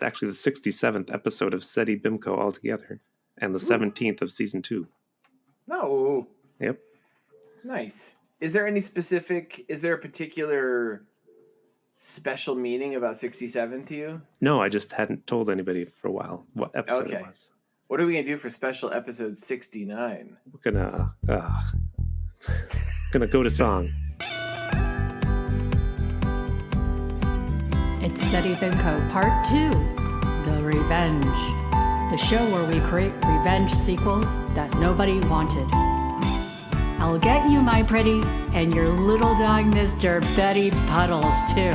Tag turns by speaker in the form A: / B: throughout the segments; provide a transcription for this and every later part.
A: actually the 67th episode of SETI BIMCO altogether, and the 17th of season 2.
B: No.
A: Yep.
B: Nice. Is there a particular special meaning about 67 to you?
A: No, I just hadn't told anybody for a while what episode it was.
B: What are we going to do for special episode 69?
A: We're gonna go to song.
C: It's SETI BIMCO Part 2, The Revenge. The show where we create revenge sequels that nobody wanted. I'll get you, my pretty, and your little dog, Mr. Betty Puddles, too.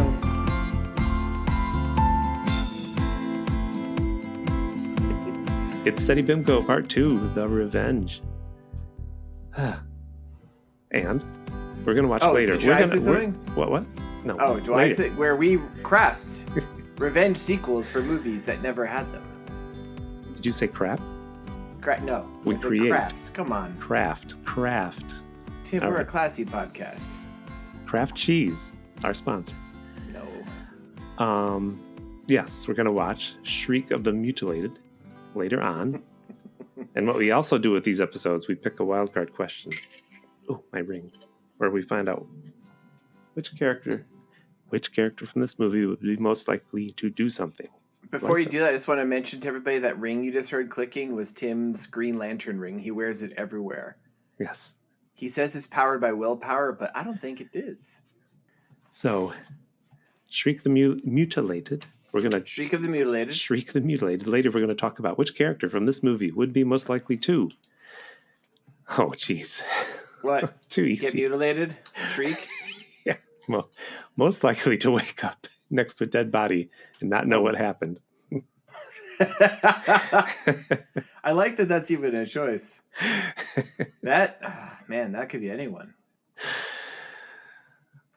A: It's SETI BIMCO Part 2, The Revenge. And we're going to watch later.
B: Did I say something?
A: What? No.
B: Oh, do later. I say where we craft revenge sequels for movies that never had them?
A: Did you say crap?
B: No.
A: We create.
B: Craft. Come on.
A: Craft.
B: Tim, we're a classy podcast.
A: Kraft Cheese, our sponsor.
B: No.
A: Yes, we're going to watch Shriek of the Mutilated later on. And what we also do with these episodes, we pick a wildcard question. Oh, my ring. Where we find out which character from this movie would be most likely to do something.
B: Before you do that, I just want to mention to everybody that ring you just heard clicking was Tim's Green Lantern ring. He wears it everywhere.
A: Yes.
B: He says it's powered by willpower, but I don't think it is.
A: So, Shriek the Mutilated. We're going to...
B: Shriek of the Mutilated.
A: Shriek the Mutilated. Later, we're going to talk about which character from this movie would be most likely to... Oh, jeez.
B: What?
A: Too easy.
B: Get mutilated? Shriek?
A: Yeah. Well, most likely to wake up next to a dead body and not know what happened.
B: I like that that's even a choice. That could be anyone.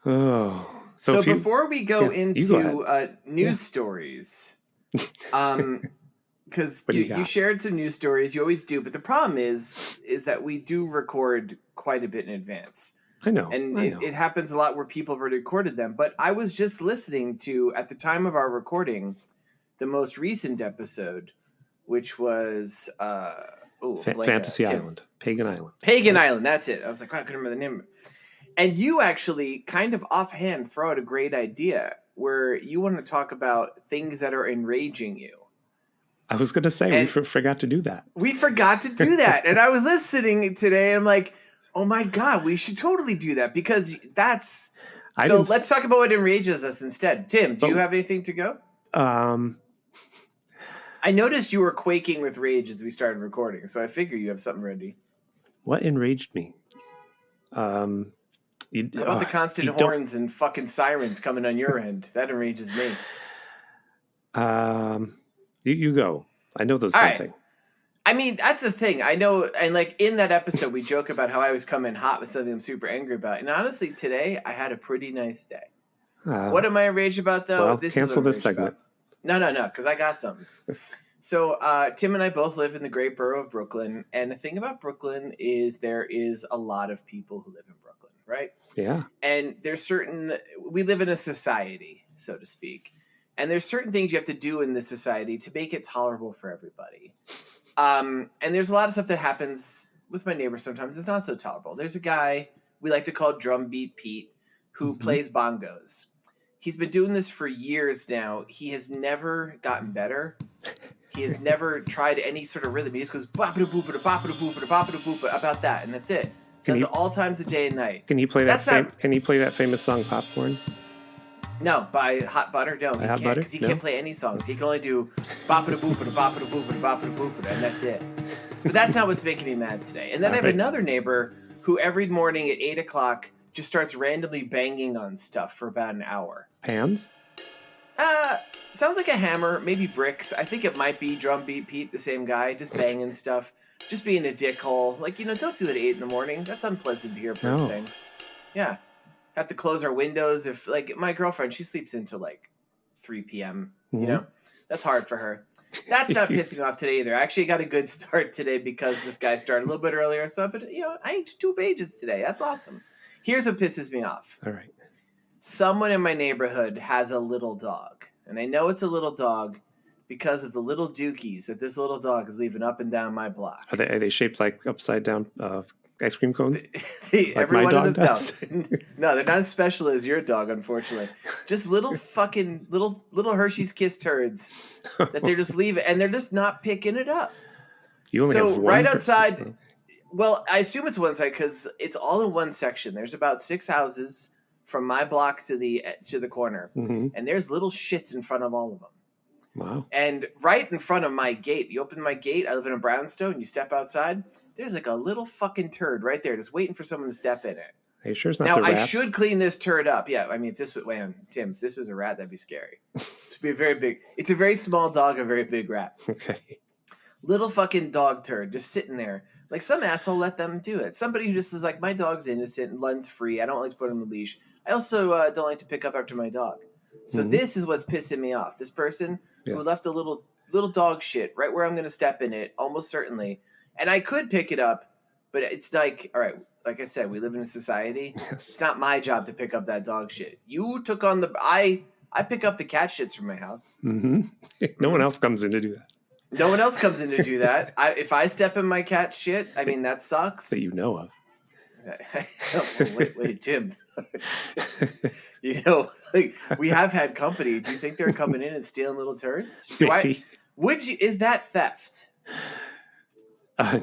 A: Oh.
B: So before we go into news stories, because you shared some news stories, you always do, but the problem is that we do record quite a bit in advance.
A: I know.
B: And it happens a lot where people have already recorded them. But I was just listening to, at the time of our recording, the most recent episode, which was
A: Fantasy Island. Pagan
B: Island, that's it. I was like, I couldn't remember the name. And you actually kind of offhand throw out a great idea where you want to talk about things that are enraging you.
A: I was going to say, we forgot to do that.
B: We forgot to do that. And I was listening today, and I'm like, oh my God, we should totally do that because that's... So let's talk about what enrages us instead. Tim, do you have anything to go? I noticed you were quaking with rage as we started recording, so I figure you have something ready.
A: What enraged me?
B: How about the constant horns and fucking sirens coming on your end? That enrages me.
A: You go. I know there's something.
B: Right. I mean, that's the thing. I know, and like in that episode, we joke about how I was coming hot with something I'm super angry about. And honestly, today, I had a pretty nice day. What am I enraged about, though?
A: Well, cancel this segment.
B: No, because I got something. So Tim and I both live in the great borough of Brooklyn. And the thing about Brooklyn is there is a lot of people who live in Brooklyn, right?
A: Yeah.
B: And we live in a society, so to speak. And there's certain things you have to do in this society to make it tolerable for everybody. And there's a lot of stuff that happens with my neighbors sometimes. It's not so tolerable. There's a guy we like to call Drumbeat Pete who plays bongos. He's been doing this for years now. He has never gotten better. He has never tried any sort of rhythm. He just goes bop-a-da-boop-a-da, bop-a-da-boop-a-da, bop-a-da-boop-a, about that, and that's it. Does it all times of day and night.
A: Can you play Can you play that famous song Popcorn?
B: No, by Hot Butter. No, he can't, because he can't play any songs. He can only do bop-a-da-boop-a-da, bop-a-da-boop-a-da, bop-a-da-boop-a-da, and that's it. But that's not what's making me mad today. And then I have another neighbor who every morning at 8 o'clock just starts randomly banging on stuff for about an hour.
A: Pans?
B: Sounds like a hammer, maybe bricks. I think it might be Drumbeat Pete, the same guy, just banging stuff. Just being a dickhole. Like, don't do it at 8 in the morning. That's unpleasant to hear first thing. Yeah. Have to close our windows. If, like, my girlfriend, she sleeps until, like, 3 p.m., you know? That's hard for her. That's not pissing me off today either. I actually got a good start today because this guy started a little bit earlier. So, but, I ate 2 pages today. That's awesome. Here's what pisses me off.
A: All right.
B: Someone in my neighborhood has a little dog. And I know it's a little dog because of the little dookies that this little dog is leaving up and down my block.
A: Are they shaped like upside down ice cream cones?
B: Every
A: my
B: one
A: dog
B: of them
A: does?
B: No, they're not as special as your dog, unfortunately. Just little fucking little Hershey's Kiss turds that they're just leaving, and they're just not picking it up.
A: You only
B: So
A: have one
B: right
A: person.
B: outside. Well, I assume it's one side because it's all in one section. There's about 6 houses from my block to the corner,
A: Mhm.
B: and there's little shits in front of all of them.
A: Wow.
B: And right in front of my gate, you open my gate. I live in a brownstone. You step outside. There's like a little fucking turd right there, just waiting for someone to step in it.
A: Are you sure it's not
B: Now
A: the
B: I
A: rats?
B: should clean this turd up. Yeah, I mean, if this was Tim, if this was a rat, that'd be scary. It'd be a very big. It's a very small dog, a very big rat.
A: Okay.
B: Little fucking dog turd just sitting there. Like some asshole let them do it. Somebody who just is like, my dog's innocent and Lund's free. I don't like to put him on a leash. I also don't like to pick up after my dog. So
A: Mhm.
B: this is what's pissing me off. This person who
A: Yes.
B: left a little dog shit right where I'm going to step in it, almost certainly. And I could pick it up, but it's like, all right, like I said, we live in a society. It's
A: Yes.
B: not my job to pick up that dog shit. You took on I pick up the cat shits from my house.
A: Hmm. No one else comes in to do that
B: No one else comes in to do that. If I step in my cat shit, I mean, that sucks.
A: that you know of.
B: Wait, Tim. You know, like, we have had company. Do you think they're coming in and stealing little turds?
A: Maybe.
B: Is that theft?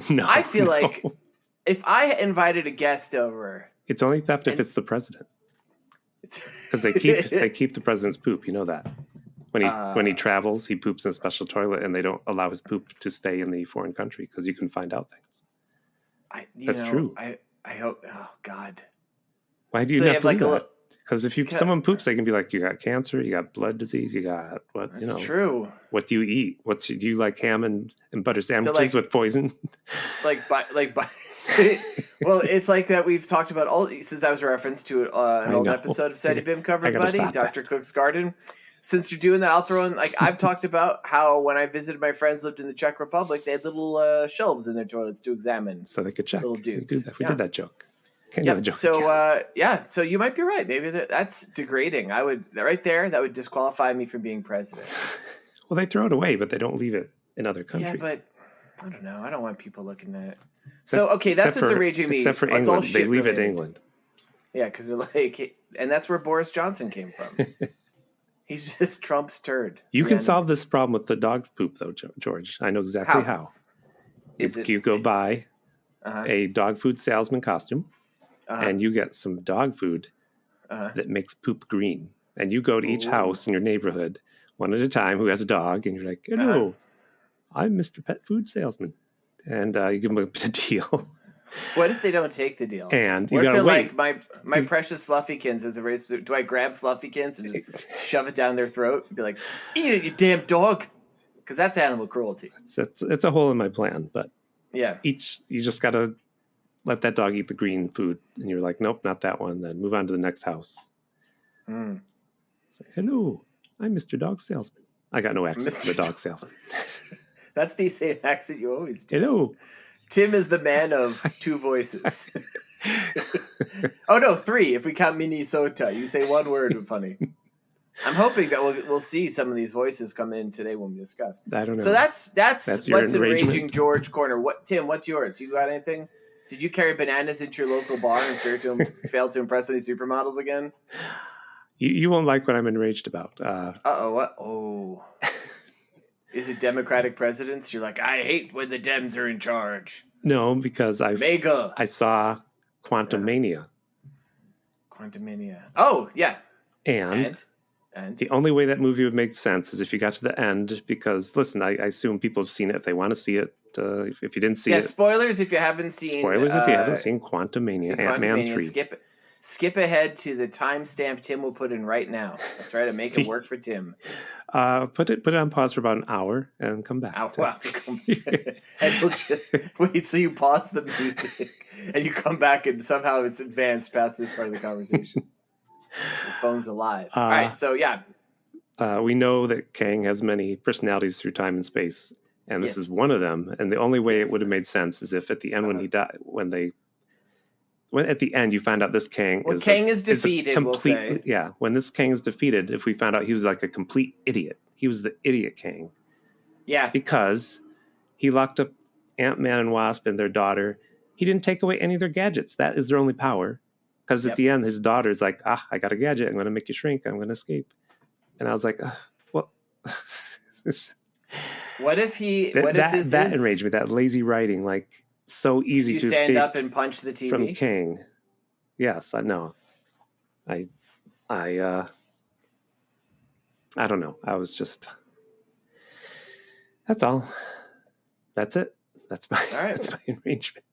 A: No.
B: I feel
A: no.
B: like if I invited a guest over,
A: It's only theft if
B: And-
A: it's the president,
B: it's
A: because they keep the president's poop. You know that when he travels, he poops in a special toilet, and they don't allow his poop to stay in the foreign country because you can find out things. That's true.
B: I hope. Oh God.
A: Why do you
B: So they
A: not
B: have like
A: believe
B: a.
A: that? Because if someone poops, they can be like, you got cancer, you got blood disease, you got what?
B: That's
A: you know,
B: true.
A: what do you eat? Do you like ham and butter sandwiches
B: like-
A: with poison?
B: Well, it's like that we've talked about all since that was a reference to an
A: I
B: old
A: know.
B: episode of Sadie Bim
A: I
B: covered,
A: gotta
B: buddy,
A: stop
B: Dr. Cook's Garden. Since you're doing that, I'll throw in like I've talked about how when I visited my friends lived in the Czech Republic, they had little shelves in their toilets to examine.
A: So they could check.
B: Little
A: We
B: dudes.
A: did that joke. Can't do the
B: Yep.
A: joke.
B: So so you might be right. Maybe that's degrading. I would right there. That would disqualify me from being president.
A: Well, they throw it away, but they don't leave it in other countries.
B: Yeah, but I don't know. I don't want people looking at it.
A: Except-
B: So okay, that's
A: except
B: what's
A: for-
B: enraging me.
A: Except for
B: It's all
A: England, they
B: shit
A: leave it in
B: related.
A: England.
B: Yeah, because they're like, and that's where Boris Johnson came from. He's just Trump's turd.
A: You can
B: And
A: solve this problem with the dog poop, though, George. I know exactly how.
B: Is it-
A: You go buy
B: Uh-huh,
A: a dog food salesman costume,
B: uh-huh,
A: and you get some dog food
B: uh-huh.
A: that makes poop green. And you go to each
B: Ooh.
A: house in your neighborhood, one at a time, who has a dog, and you're like, hello, I'm Mr. Pet Food Salesman. And you give them a deal.
B: What if they don't take the deal?
A: And you
B: What if
A: gotta
B: they're
A: wait.
B: like my precious Fluffykins as a very specific? Do I grab Fluffykins and just shove it down their throat and be like, "Eat it, you damn dog"? Because that's animal cruelty.
A: It's a hole in my plan, but
B: Yeah.
A: you just got to let that dog eat the green food. And you're like, nope, not that one. Then move on to the next house.
B: Mm.
A: Say, hello, I'm Mr. Dog Salesman. I got no access to the
B: Mr.
A: dog salesman.
B: That's the same accent you always do.
A: Hello.
B: Tim is the man of two voices. Oh no, 3 if we count Minnesota. You say one word funny. I'm hoping that we'll see some of these voices come in today when we discuss.
A: I don't know.
B: So that's
A: That's your
B: what's enraging
A: enragement?
B: George Corner. Tim, what's yours? You got anything? Did you carry bananas into your local bar and fail to impress any supermodels again?
A: You won't like what I'm enraged about.
B: What? Oh. Is it Democratic presidents? You're like, I hate when the Dems are in charge.
A: No, because
B: Mega.
A: I saw Quantum Mania.
B: Quantumania. Oh, yeah.
A: And
B: And
A: the only way that movie would make sense is if you got to the end, because listen, I assume people have seen it if they want to see it. If you didn't see
B: yeah,
A: it,
B: spoilers if you haven't seen.
A: spoilers if you haven't seen Quantum Mania, Ant-Man
B: Quantumania,
A: 3.
B: Skip ahead to the timestamp Tim will put in right now. That's right. I make it work for Tim.
A: Put it on pause for about an hour and come back.
B: Ow, wow. And we'll just wait. So you pause the music and you come back and somehow it's advanced past this part of the conversation. The phone's alive. All right. So yeah.
A: We know that Kang has many personalities through time and space, and this
B: Yes.
A: is one of them. And the only way
B: Yes.
A: it would have made sense is if at the end when he died, when at the end you find out this Kang
B: Well,
A: is
B: Kang
A: a-
B: is defeated, we'll say.
A: Yeah, when this Kang is defeated, if we found out he was like a complete idiot, he was the idiot Kang,
B: Yeah.
A: because he locked up Ant-Man and Wasp and their daughter. He didn't take away any of their gadgets. That is their only power. Because at the end, his daughter's like, I got a gadget. I'm going to make you shrink. I'm going to escape. And I was like, what?
B: What if he?
A: That enraged me. That lazy writing, like so easy
B: Did
A: to
B: you stand
A: escape
B: up and punch the TV
A: from King. Yes, I know. I don't know. I was just. That's all. That's it. That's my arrangement.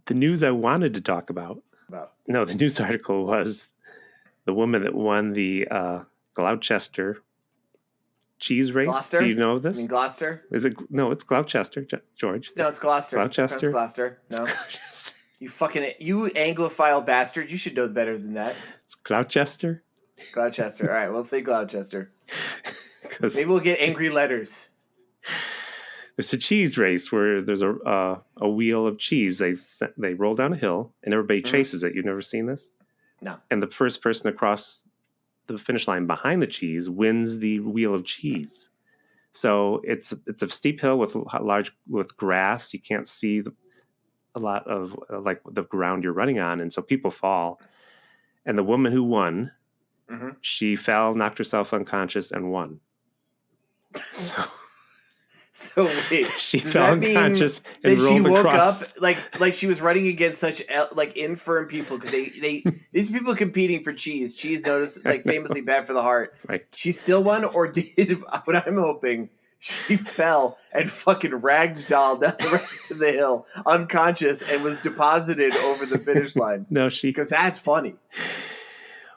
A: The news I wanted to talk about. No, the news article was the woman that won the Gloucester cheese race.
B: Gloucester?
A: Do you know this?
B: You mean Gloucester?
A: Is it? No, it's Gloucester, George.
B: No, it's Gloucester.
A: Gloucester.
B: It's Gloucester. No. You Anglophile bastard. You should know better than that.
A: It's Gloucester.
B: Gloucester. All right, we'll say Gloucester. Maybe we'll get angry letters.
A: There's a cheese race where there's a wheel of cheese. They roll down a hill and everybody chases it. You've never seen this?
B: No.
A: And the first person across the finish line behind the cheese wins the wheel of cheese. So it's a steep hill with grass. You can't see a lot of like the ground you're running on, and so people fall. And the woman who won, she fell, knocked herself unconscious, and won.
B: So wait,
A: she fell unconscious and rolled
B: she woke
A: across.
B: up like she was running against such like infirm people because they these people competing for cheese. Cheese noticed like famously bad for the heart.
A: Right.
B: She still won, or did what I'm hoping? She fell and fucking ragdolled down the rest of the hill, unconscious, and was deposited over the finish line.
A: No,
B: because that's funny.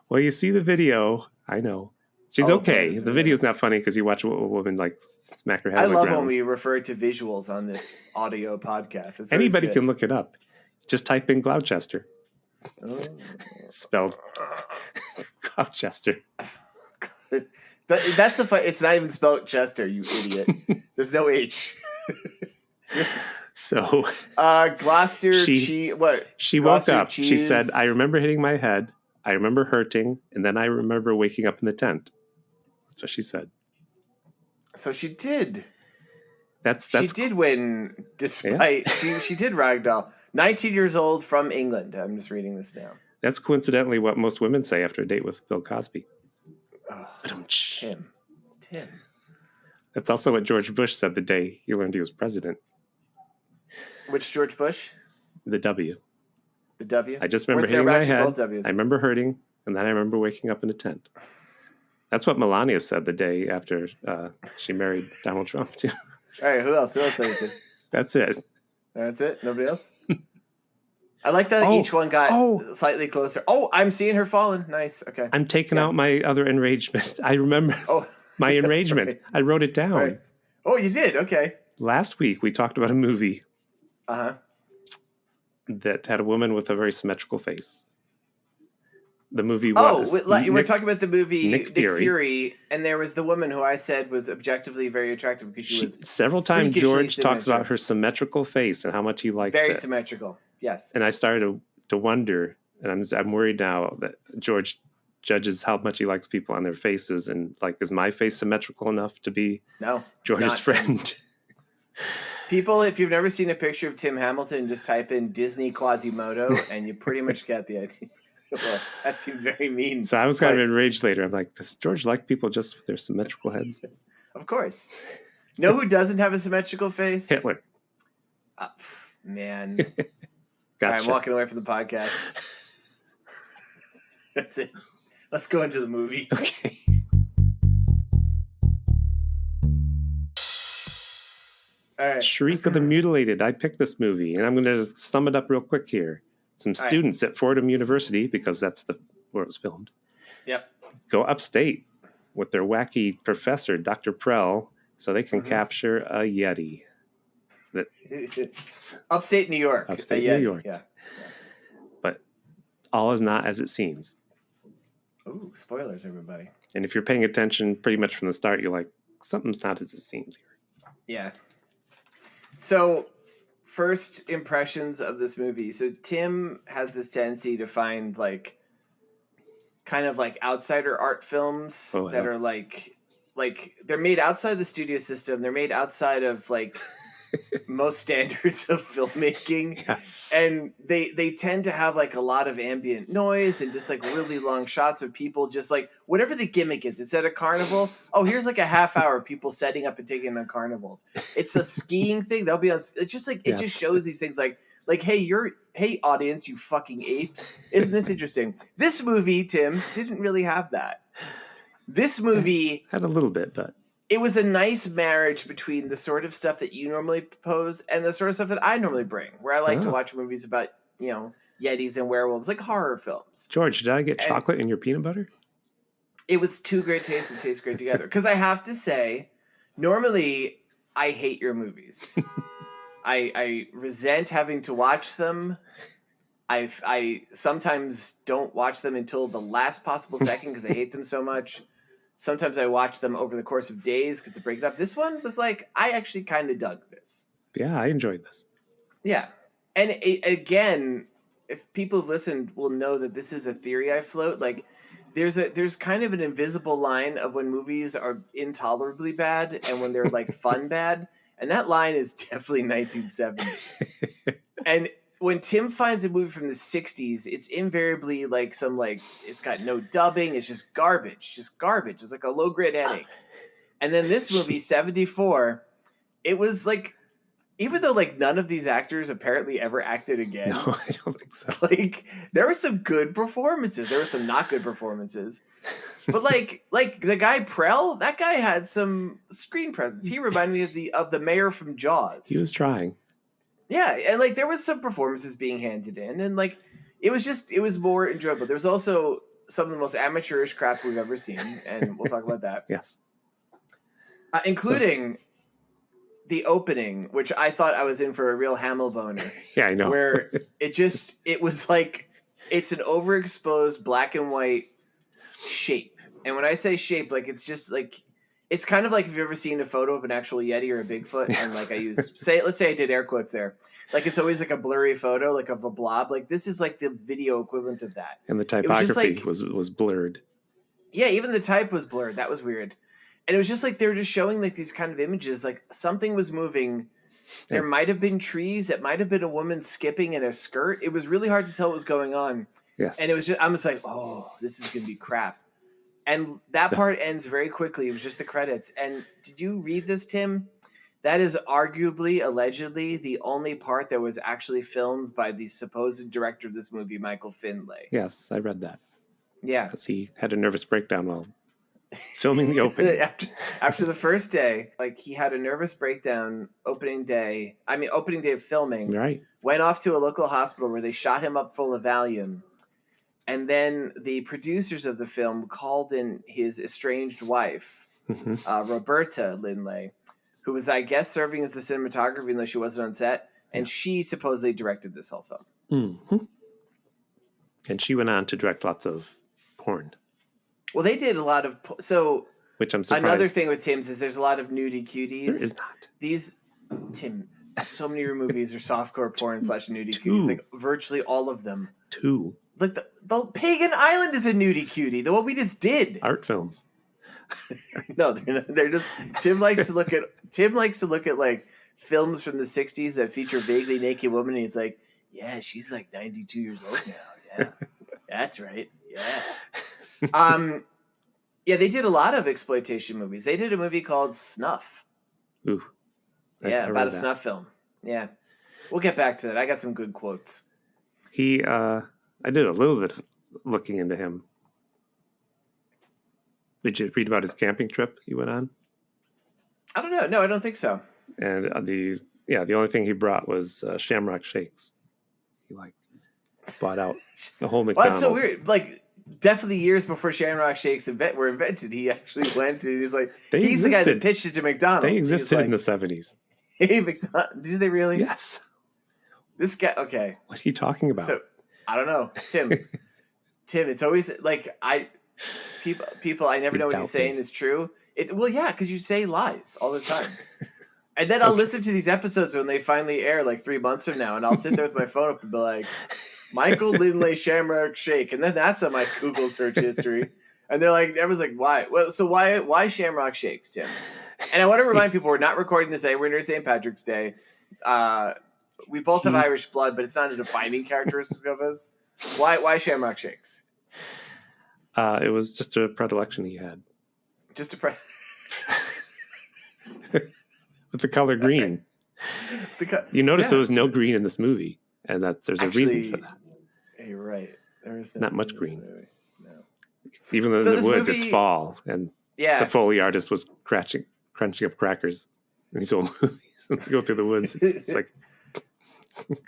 A: Well, you see the video. I know. She's okay. The video's not funny because you watch a woman like smack her head on the ground.
B: I love when we refer to visuals on this audio podcast.
A: Anybody can look it up. Just type in Gloucester. Spelled Gloucester.
B: That's the fun. It's not even spelled Chester, you idiot. There's no H.
A: So
B: Gloucester. She
A: woke up. Cheese. She said, "I remember hitting my head. I remember hurting, and then I remember waking up in the tent." That's what she said.
B: So she did.
A: She
B: did win, despite she did ragdoll. 19 years old from England. I'm just reading this now.
A: That's coincidentally what most women say after a date with Bill Cosby.
B: Tim.
A: That's also what George Bush said the day he learned he was president.
B: Which George Bush?
A: The W.
B: The W?
A: I just remember hitting my head. I remember hurting, and then I remember waking up in a tent. That's what Melania said the day after she married Donald Trump, too.
B: All right, who else? Who else said it?
A: That's it.
B: That's it? Nobody else? I like that each one got slightly closer. Oh, I'm seeing her falling. Nice. Okay.
A: I'm taking out my other enragement. I remember my enragement. Right. I wrote it down. Right.
B: Oh, you did? Okay.
A: Last week, we talked about a movie
B: that
A: had a woman with a very symmetrical face. The movie was...
B: we're talking about the movie Nick Fury, and there was the woman who I said was objectively very attractive because she was...
A: Several times George talks about her symmetrical face and how much he likes it.
B: Very symmetrical, yes.
A: And I started to wonder, and I'm worried now that George judges how much he likes people on their faces, and like, is my face symmetrical enough to be George's friend?
B: People, if you've never seen a picture of Tim Hamilton, just type in Disney Quasimodo, and you pretty much get the idea. Well, that seemed very mean.
A: So I was kind of enraged later. I'm like, does George like people just with their symmetrical heads?
B: Of course. Know who doesn't have a symmetrical face?
A: Hitler.
B: Man.
A: Gotcha.
B: All right, I'm walking away from the podcast. That's it. Let's go into the movie.
A: Okay.
B: All right.
A: Shriek of the Mutilated. I picked this movie, and I'm going to sum it up real quick here. Some students at Fordham University, because that's where it was filmed.
B: Yep.
A: Go upstate with their wacky professor, Dr. Prell, so they can capture a Yeti.
B: Upstate New York.
A: Upstate New York.
B: Yeah.
A: But all is not as it seems.
B: Ooh, spoilers, everybody.
A: And if you're paying attention pretty much from the start, you're like, something's not as it seems here.
B: Yeah. So... first impressions of this movie. So Tim has this tendency to find like kind of like outsider art films that are like like they're made outside the studio system. They're made outside of like most standards of filmmaking.
A: Yes.
B: And they tend to have like a lot of ambient noise and just like really long shots of people just like whatever the gimmick is. It's at a carnival. Oh, here's like a half hour of people setting up and taking on carnivals. It's a skiing thing. They'll be on. It's just like it just shows these things like hey audience, you fucking apes. Isn't this interesting? This movie, Tim, didn't really have that. This movie
A: had a little bit, but
B: it was a nice marriage between the sort of stuff that you normally pose and the sort of stuff that I normally bring, where I like to watch movies about, Yetis and werewolves, like horror films.
A: George, did I get chocolate in your peanut butter?
B: It was two great tastes that taste great together. Because I have to say, normally I hate your movies. I resent having to watch them. I sometimes don't watch them until the last possible second because I hate them so much. Sometimes I watch them over the course of days to break it up. This one was like, I actually kind of dug this.
A: Yeah, I enjoyed this.
B: Yeah. And again, if people have listened will know that this is a theory I float. Like there's kind of an invisible line of when movies are intolerably bad and when they're like fun bad. And that line is definitely 1970. And when Tim finds a movie from the 60s, it's invariably like it's got no dubbing. It's just garbage. It's like a low grade headache. And then this movie, 74, it was like, even though like none of these actors apparently ever acted again.
A: No, I don't think so.
B: Like there were some good performances. There were some not good performances. But like the guy Prell, that guy had some screen presence. He reminded me of the mayor from Jaws.
A: He was trying.
B: Yeah, and like there was some performances being handed in, and like it was more enjoyable. There was also some of the most amateurish crap we've ever seen, and we'll talk about that.
A: Yes,
B: including the opening, which I thought I was in for a real Hamill boner.
A: Yeah, I know.
B: Where it was like it's an overexposed black and white shape, and when I say shape, like it's just like. It's kind of like if you've ever seen a photo of an actual Yeti or a Bigfoot, and like I use let's say I did air quotes there. Like it's always like a blurry photo, like of a blob. Like this is like the video equivalent of that.
A: And the typography was blurred.
B: Yeah, even the type was blurred. That was weird. And it was just like they were just showing like these kind of images. Like something was moving. There might have been trees. It might have been a woman skipping in a skirt. It was really hard to tell what was going on.
A: Yes.
B: And it was I'm just like, oh, this is gonna be crap. And that part ends very quickly. It was just the credits. And did you read this, Tim? That is arguably, allegedly, the only part that was actually filmed by the supposed director of this movie, Michael Finlay.
A: Yes, I read that.
B: Yeah.
A: Because he had a nervous breakdown while filming the opening.
B: after the first day, like he had a nervous breakdown opening day of filming.
A: Right.
B: Went off to a local hospital where they shot him up full of Valium. And then the producers of the film called in his estranged wife, Roberta Lindley, who was, I guess, serving as the cinematographer, even though she wasn't on set. And she supposedly directed this whole film.
A: Mm-hmm. And she went on to direct lots of porn.
B: Well, they did a lot of...
A: Which I'm surprised.
B: Another thing with Tim's is there's a lot of nudie cuties.
A: There is not.
B: Tim, so many of your movies are softcore porn / nudie cuties. Like virtually all of them.
A: 2.
B: Like the Pagan Island is a nudie cutie. The one we just did.
A: Art films.
B: No, they're not. They're just. Tim likes to look at like films from the '60s that feature vaguely naked women. And he's like, yeah, she's like 92 years old now. Yeah, that's right. Yeah. Yeah, they did a lot of exploitation movies. They did a movie called Snuff.
A: Ooh.
B: Yeah, about a snuff film. Yeah, we'll get back to that. I got some good quotes.
A: I did a little bit of looking into him. Did you read about his camping trip he went on?
B: I don't know. No, I don't think so.
A: And the only thing he brought was Shamrock Shakes. He bought out the whole McDonald's.
B: Well, that's so weird. Like definitely years before Shamrock Shakes were invented, he actually went and he's like, he's the guy that pitched it to McDonald's.
A: They existed in the 70s.
B: Hey, McDonald's, did they really?
A: Yes.
B: This guy, okay.
A: What are you talking about?
B: So, I don't know. Tim, it's always like people I never know what he's saying is true. Because you say lies all the time. And then I'll listen to these episodes when they finally air like 3 months from now, and I'll sit there with my phone up and be like, Michael Lindley Shamrock Shake. And then that's on my Google search history. And they're like, everyone's like, why? Well, so why Shamrock Shakes, Tim? And I want to remind people we're not recording this day. We're near St. Patrick's Day. We both have Irish blood, but it's not a defining characteristic of us. Why Shamrock Shakes?
A: It was just a predilection he had.
B: Just a
A: with the color green. You notice there was no green in this movie, and there's a reason for that.
B: You're right. There is
A: not much green.
B: No.
A: Even though in the woods it's fall, and the Foley artist was crunching up crackers in these old movies. And they go through the woods. It's like,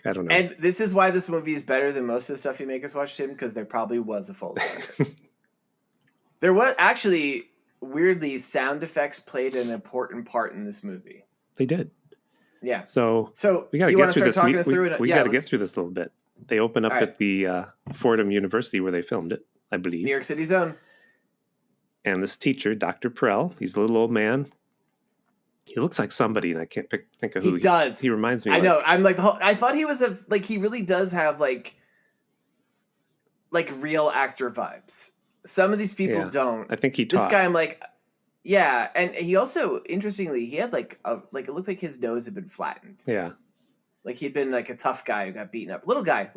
A: I don't know.
B: And this is why this movie is better than most of the stuff you make us watch, Tim, because there probably was a Foley artist. There was actually, weirdly, sound effects played an important part in this movie.
A: They did.
B: Yeah.
A: So we got to get through this. We got to get through this a little bit. They open up at the Fordham University where they filmed it, I believe.
B: New York City's own.
A: And this teacher, Dr. Perel, he's a little old man. He looks like somebody, and I can't think of who
B: he does.
A: He reminds me.
B: I know. I'm like I thought he was he really does have like real actor vibes. Some of these people don't.
A: I think he taught.
B: This guy, I'm like, yeah, and he also, interestingly, he had it looked like his nose had been flattened.
A: Yeah.
B: Like he'd been like a tough guy who got beaten up. Little guy,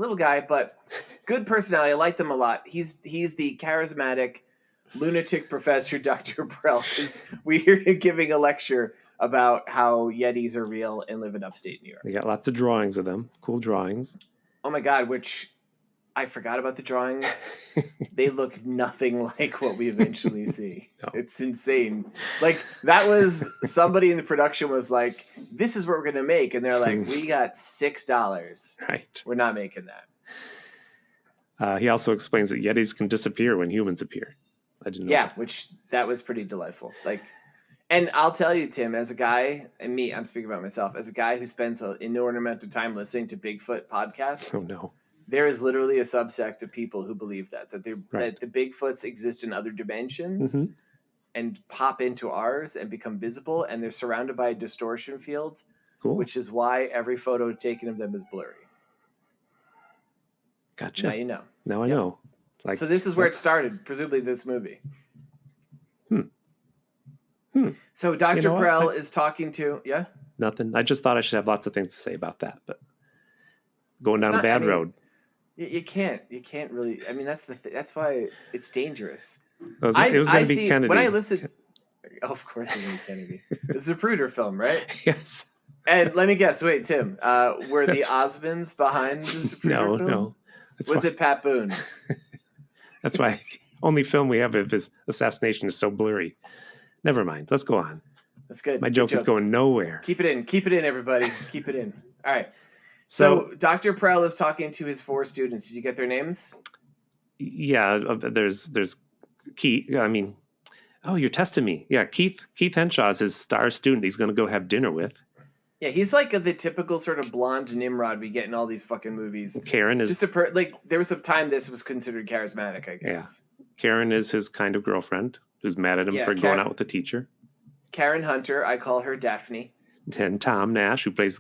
B: but good personality. I liked him a lot. He's the charismatic lunatic professor, Dr. Perel. We hear him giving a lecture about how Yetis are real and live in upstate New York.
A: They got lots of drawings of them. Cool drawings.
B: Oh my God, which I forgot about the drawings. They look nothing like what we eventually see. No. It's insane. Like that was somebody in the production was like, this is what we're going to make. And they're like, we got $6.
A: Right.
B: We're not making that.
A: He also explains that Yetis can disappear when humans appear. I didn't know.
B: Yeah, which that was pretty delightful. And I'll tell you, Tim, as a guy, and me, I'm speaking about myself, as a guy who spends an inordinate amount of time listening to Bigfoot podcasts.
A: Oh no.
B: There is literally a subsect of people who believe that the Bigfoots exist in other dimensions and pop into ours and become visible, and they're surrounded by a distortion field, which is why every photo taken of them is blurry.
A: Gotcha.
B: Now you know.
A: Now I know.
B: So this is where it started, presumably this movie. So Dr. Perel is talking to
A: nothing. I just thought I should have lots of things to say about that, but going down a bad road.
B: You can't really. I mean, that's why it's dangerous.
A: It was going to be Kennedy.
B: When I listened, of course it's going to be Kennedy. This is a Zapruder film, right?
A: Yes.
B: And let me guess. Wait, Tim, were the Osmonds behind the Zapruder film?
A: No.
B: Was it Pat Boone?
A: That's why only film we have of his assassination is so blurry. Never mind. Let's go on.
B: That's good.
A: My joke is going nowhere.
B: Keep it in, everybody. Keep it in. All right. So Dr. Perel is talking to his 4 students. Did you get their names?
A: Yeah, there's Keith. You're testing me. Yeah, Keith Henshaw is his star student. He's going to go have dinner with. Yeah,
B: he's like the typical sort of blonde Nimrod we get in all these fucking movies.
A: Karen is
B: just there was some time this was considered charismatic, I guess.
A: Yeah. Karen is his kind of girlfriend who's mad at him for going out with the teacher.
B: Karen Hunter, I call her Daphne.
A: And Tom Nash, who plays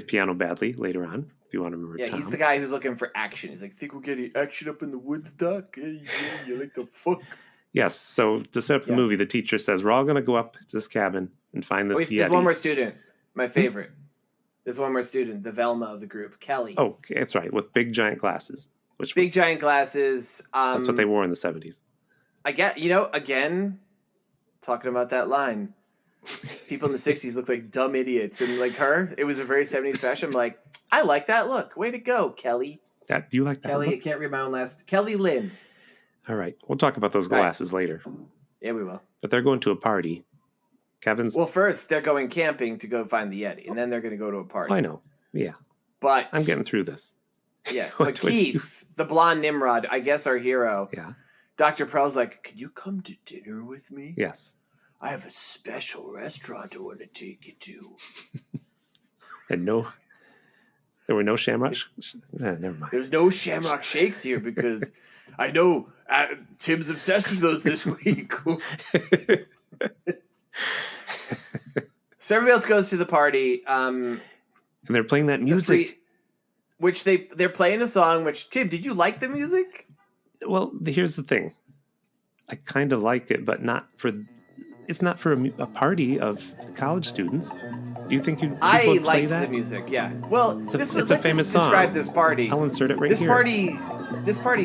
A: piano badly later on, if you want to remember.
B: Yeah, Tom. He's the guy who's looking for action. He's like, think we'll get any action up in the woods, Doc? Hey, you like the fuck?
A: Yes, so to set up the movie, the teacher says, we're all going to go up to this cabin and find this Yeti.
B: There's one more student, my favorite. There's one more student, the Velma of the group, Kelly.
A: Oh, that's right, with big giant glasses.
B: Giant glasses.
A: That's what they wore in the 70s.
B: I get, again, talking about that line. People in the 60s look like dumb idiots. And like her, it was a very 70s fashion. I'm like, I like that look. Way to go, Kelly.
A: Do you like that
B: Kelly,
A: look?
B: I can't read my own last. Kelly Lynn.
A: All right. We'll talk about those glasses later.
B: Yeah, we will.
A: But they're going to a party.
B: Well, first, they're going camping to go find the Yeti. And then they're going to go to a party.
A: I know. Yeah.
B: But
A: I'm getting through this.
B: Yeah. But Keith, the blonde Nimrod, I guess our hero.
A: Yeah.
B: Dr. Perel's like, can you come to dinner with me?
A: Yes.
B: I have a special restaurant I want to take you to.
A: And there were no Shamrock. Never mind.
B: There's no Shamrock Shakes here because I know Tim's obsessed with those this week. So everybody else goes to the party.
A: And they're playing that music.
B: Which they're playing a song, which, Tim, did you like the music?
A: Well, here's the thing. I kind of like it, but not for. It's not for a party of college students. Do you think people
B: I
A: would play
B: liked
A: that?
B: the music. Yeah. Well,
A: It's a
B: let's
A: famous
B: just
A: song.
B: describe this party.
A: I'll insert it right
B: This
A: here.
B: party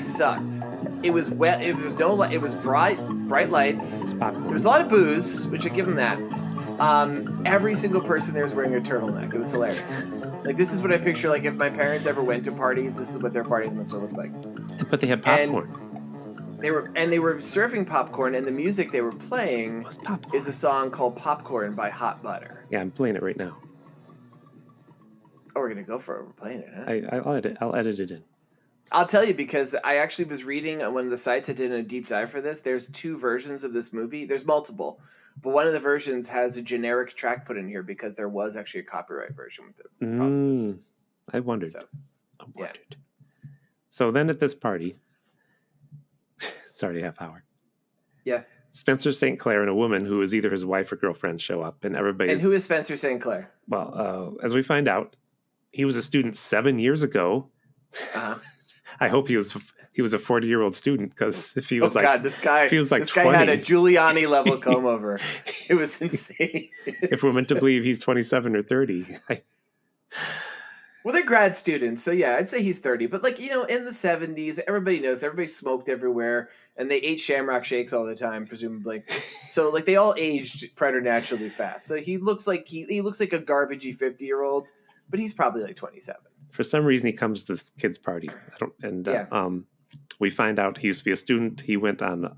B: sucked. It was wet. It was it was bright lights.
A: It's popcorn.
B: There was a lot of booze, which I give them that. Every single person there was wearing a turtleneck. It was hilarious. Like, this is what I picture. Like, if my parents ever went to parties, this is what their parties meant to look like.
A: But they had popcorn.
B: They were serving popcorn, and the music they were playing
A: What's popcorn?
B: is a song called "Popcorn" by Hot Butter.
A: Yeah, I'm playing it right now.
B: Oh, we're gonna go for it. We're playing it, huh?
A: I'll edit it in.
B: I'll tell you, because I actually was reading on one of the sites I did a deep dive for this. There's 2 versions of this movie. There's multiple, but one of the versions has a generic track put in here because there was actually a copyright version with it.
A: I wondered.
B: So,
A: I wondered. So then at this party, it's already half hour.
B: Yeah.
A: Spencer St. Clair and a woman who is either his wife or girlfriend show up, and everybody.
B: And who is Spencer St. Clair?
A: Well, as we find out, he was a student 7 years ago.
B: Uh-huh.
A: I hope he was a 40-year-old student, because if he was
B: this guy
A: this
B: 20,
A: guy
B: had a Giuliani level comb over. It was insane.
A: If we're meant to believe he's 27 or 30.
B: Well, they're grad students, so yeah, I'd say he's 30. But, like, you know, in the 70s, everybody knows, everybody smoked everywhere, and they ate Shamrock Shakes all the time, presumably. So, like, they all aged preternaturally fast. So he looks like he looks like a garbagey 50-year-old, but he's probably like 27.
A: For some reason, he comes to this kid's party. We find out he used to be a student. He went on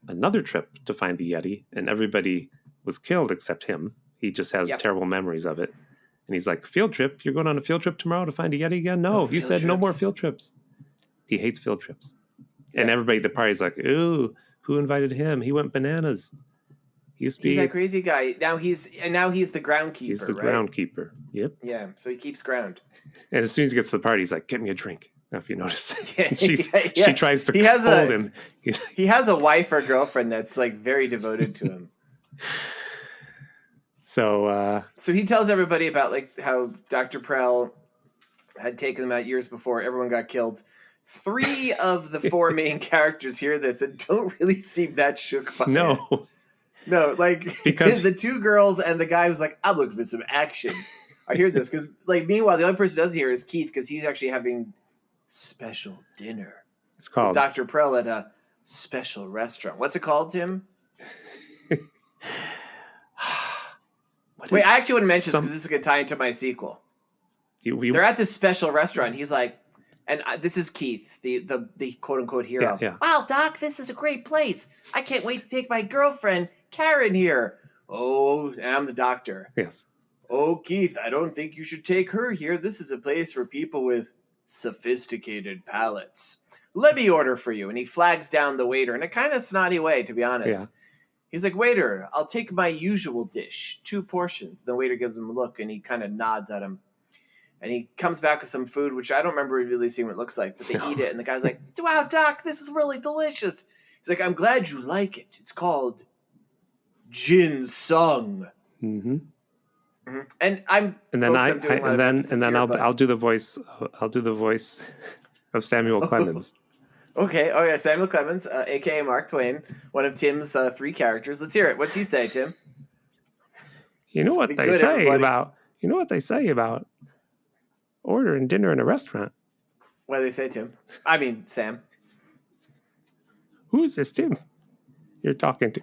A: another trip to find the Yeti, and everybody was killed except him. He just has terrible memories of it. And he's like, field trip? You're going on a field trip tomorrow to find a Yeti again? No, you said no more field trips. He hates field trips. And everybody at the party's like, ooh, who invited him? He went bananas. He used to be...
B: He's that crazy guy. Now he's the groundkeeper,
A: He's the
B: right?
A: groundkeeper. Yep.
B: Yeah, so he keeps ground.
A: And as soon as he gets to the party, he's like, get me a drink. Now, if you notice.
B: Yeah,
A: She tries to hold him.
B: He has a wife or girlfriend that's, like, very devoted to him.
A: So
B: he tells everybody about, like, how Dr. Prell had taken them out years before everyone got killed. 3 of the 4 main characters hear this and don't really seem that shook by it.
A: No,
B: like,
A: because
B: the 2 girls and the guy who's like, I'm looking for some action. I hear this because, like, meanwhile, the only person who doesn't hear is Keith, because he's actually having special dinner.
A: It's called
B: with Dr. Prell at a special restaurant. What's it called, Tim? Wait, I actually want to mention this because this is going to tie into my sequel. They're at this special restaurant. He's like, and this is Keith, the quote unquote hero.
A: Yeah.
B: Wow, Doc, this is a great place. I can't wait to take my girlfriend Karen here. Oh, and I'm the doctor.
A: Yes.
B: Oh, Keith, I don't think you should take her here. This is a place for people with sophisticated palates. Let me order for you. And he flags down the waiter in a kind of snotty way, to be honest.
A: Yeah.
B: He's like, waiter, I'll take my usual dish, 2 portions. The waiter gives him a look, and he kind of nods at him. And he comes back with some food, which I don't remember really seeing what it looks like, but they eat it. And the guy's like, wow, Doc, this is really delicious. He's like, I'm glad you like it. It's called ginseng.
A: Mm-hmm.
B: Mm-hmm. And I'll
A: do the voice. I'll do the voice of Samuel Clemens.
B: Okay. Oh yeah, Samuel Clemens, aka Mark Twain, one of Tim's 3 characters. Let's hear it. What's he say, Tim?
A: You know what they say about ordering dinner in a restaurant.
B: What do they say, Tim? I mean, Sam.
A: Who's this Tim you're talking to?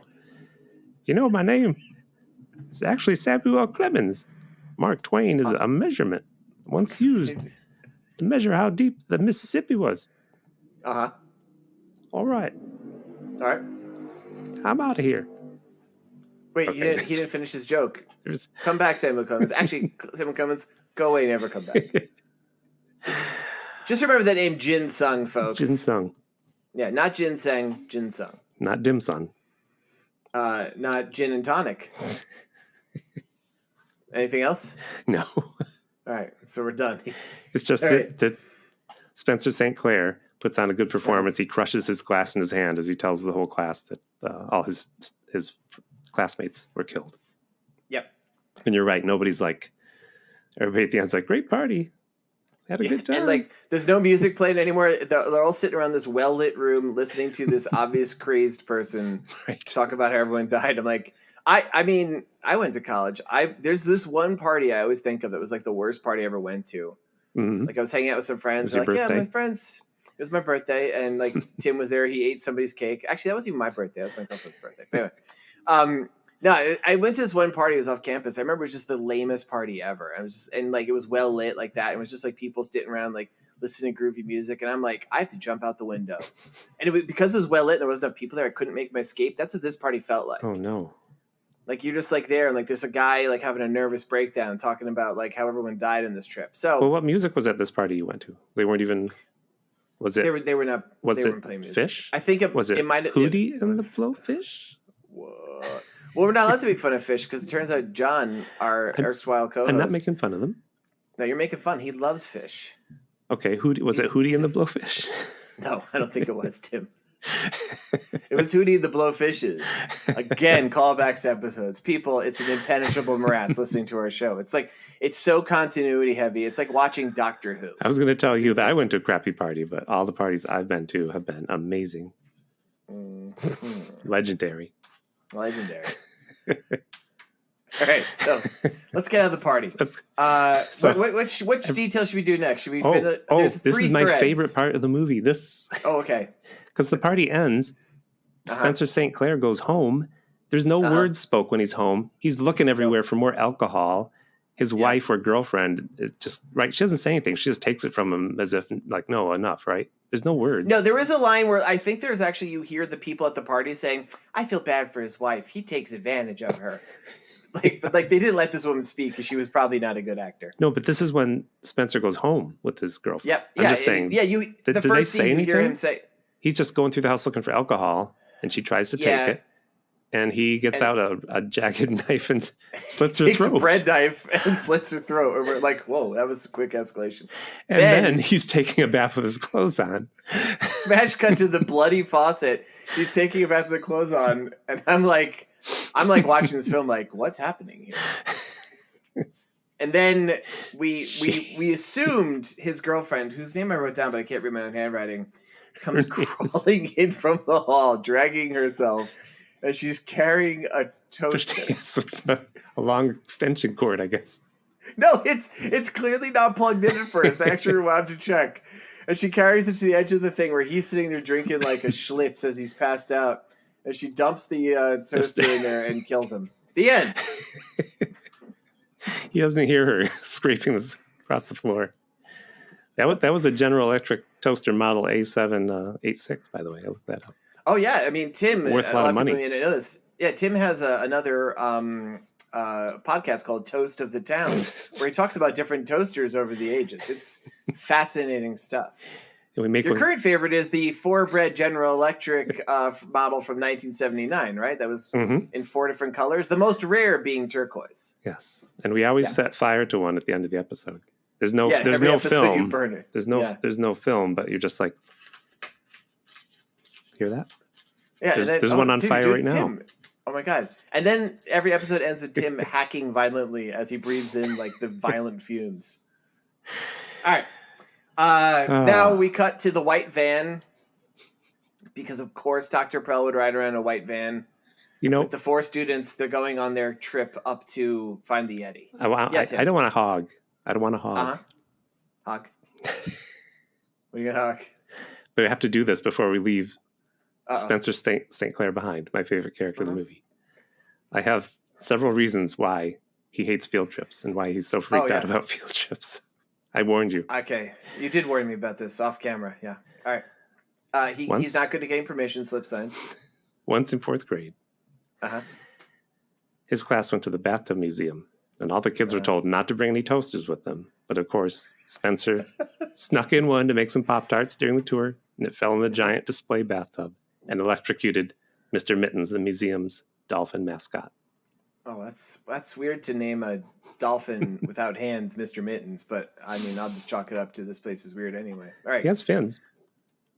A: You know my name. It's actually Samuel Clemens. Mark Twain is a measurement once used to measure how deep the Mississippi was.
B: Uh-huh.
A: All right. I'm out of here.
B: Wait, he didn't finish his joke. Come back, Samuel Clemens. Actually, Samuel Clemens, go away, never come back. Just remember the name ginseng, folks.
A: Ginseng.
B: Yeah, not ginseng, ginseng.
A: Not dim sum.
B: Not gin and tonic. Anything else?
A: No.
B: All right, so we're done.
A: It's just that Spencer St. Clair puts on a good performance. He crushes his glass in his hand as he tells the whole class that all his classmates were killed.
B: Yep.
A: And you're right. Nobody's like, everybody at the end's like, great party. Had a good time.
B: And like, there's no music playing anymore. They're all sitting around this well-lit room listening to this obvious crazed person
A: Right.
B: talk about how everyone died. I'm like, I mean, I went to college. There's this one party I always think of that was like the worst party I ever went to.
A: Mhm.
B: Like I was hanging out with some friends.
A: Was your
B: They're like, yeah,
A: birthday?
B: my friends. It was my birthday, and like Tim was there. He ate somebody's cake. Actually, that wasn't even my birthday. That was my girlfriend's birthday. But anyway, no, I went to this one party. It was off campus. I remember it was just the lamest party ever. I was just, and like it was well lit like that. It was just like people sitting around like listening to groovy music, and I'm like, I have to jump out the window. And it was, because it was well lit, and there wasn't enough people there. I couldn't make my escape. That's what this party felt like.
A: Oh no.
B: Like you're just like there, and like there's a guy like having a nervous breakdown, talking about like how everyone died in this trip. So
A: Well, what music was at this party you went to? They weren't even. Was it?
B: they were not.
A: Was
B: they
A: it
B: weren't playing music.
A: Fish?
B: I think
A: Was it
B: might
A: Hootie and the Blowfish?
B: What? Well, we're not allowed to make fun of Fish because it turns out John, our erstwhile co-host.
A: I'm not making fun of them.
B: No, you're making fun. He loves fish.
A: Okay, Hootie, was it Hootie and the Blowfish?
B: No, I don't think it was, Tim. It was Hootie the Blowfishes. Again, callbacks to episodes. People, it's an impenetrable morass listening to our show. It's like, it's so continuity heavy. It's like watching Doctor Who.
A: I was going to tell
B: It's
A: you that
B: insane.
A: I went to a crappy party, but all the parties I've been to have been amazing, legendary.
B: Legendary. All right, so let's get out of the party.
A: That's,
B: So, which details should we do next? Should we?
A: this
B: three
A: is my
B: threads.
A: favorite part of the movie. This
B: Oh, okay.
A: because the party ends. Spencer St. Clair goes home. There's no words spoke when he's home. He's looking everywhere for more alcohol. His wife or girlfriend is just right. She doesn't say anything. She just takes it from him as if like, no, enough, right? There's no words.
B: No, there is a line where I think there's actually you hear the people at the party saying, "I feel bad for his wife. He takes advantage of her." But they didn't let this woman speak because she was probably not a good actor.
A: No, but this is when Spencer goes home with his girlfriend.
B: Yep.
A: I'm just saying.
B: Yeah,
A: Did
B: the
A: they
B: first
A: say
B: scene you hear
A: anything?
B: him say,
A: He's just going through the house looking for alcohol, and she tries to take it, and he gets out a jagged knife and slits her
B: takes
A: throat.
B: a bread knife and slits her throat. And we're like, whoa, that was a quick escalation.
A: And then he's taking a bath with his clothes on.
B: Smash cut to the bloody faucet. He's taking a bath with the clothes on, and I'm like watching this film, like, what's happening here? And then we assumed his girlfriend, whose name I wrote down, but I can't read my own handwriting, comes crawling in from the hall, dragging herself, and she's carrying a toaster.
A: Yes, with a long extension cord, I guess.
B: No, it's clearly not plugged in at first. I actually rewound to check. And she carries him to the edge of the thing where he's sitting there drinking like a Schlitz as he's passed out. And she dumps the toaster in there and kills him. The end.
A: He doesn't hear her scraping this across the floor. That was a General Electric toaster model A786, by the way. I looked that up.
B: Oh, yeah. I mean, Tim.
A: Worth a lot of money.
B: People may not know this. Yeah, Tim has another podcast called Toast of the Town where he talks about different toasters over the ages. It's fascinating stuff.
A: And we make
B: Your
A: one,
B: current favorite is the four-bred General Electric model from 1979, right? That was in 4 different colors. The most rare being turquoise.
A: yes, and we always set fire to one at the end of the episode. There's no
B: Yeah,
A: there's
B: every
A: no
B: episode you
A: film.
B: burn it.
A: There's no film, but you're just like, hear that?
B: Yeah,
A: There's one on fire right now.
B: Tim. Oh my god! And then every episode ends with Tim hacking violently as he breathes in like the violent fumes. All right. Now we cut to the white van because, of course, Dr. Prell would ride around a white van.
A: You know,
B: With the 4 students, they're going on their trip up to find the Yeti.
A: I don't want a hog. I don't want a hog.
B: Uh-huh. Hawk. What are you gonna hawk?
A: But I have to do this before we leave
B: Uh-oh.
A: Spencer St. Clair behind, my favorite character in the movie. I have several reasons why he hates field trips and why he's so freaked out about field trips. I warned you.
B: Okay, you did warn me about this off camera. Yeah. All right. He's not good at getting permission slip signed.
A: Once in 4th grade, his class went to the bathtub museum, and all the kids were told not to bring any toasters with them. But of course, Spencer snuck in one to make some Pop-Tarts during the tour, and it fell in the giant display bathtub and electrocuted Mr. Mittens, the museum's dolphin mascot.
B: Oh, that's weird to name a dolphin without hands Mr. Mittens, but I mean, I'll just chalk it up to this place is weird anyway. All right.
A: He has fins.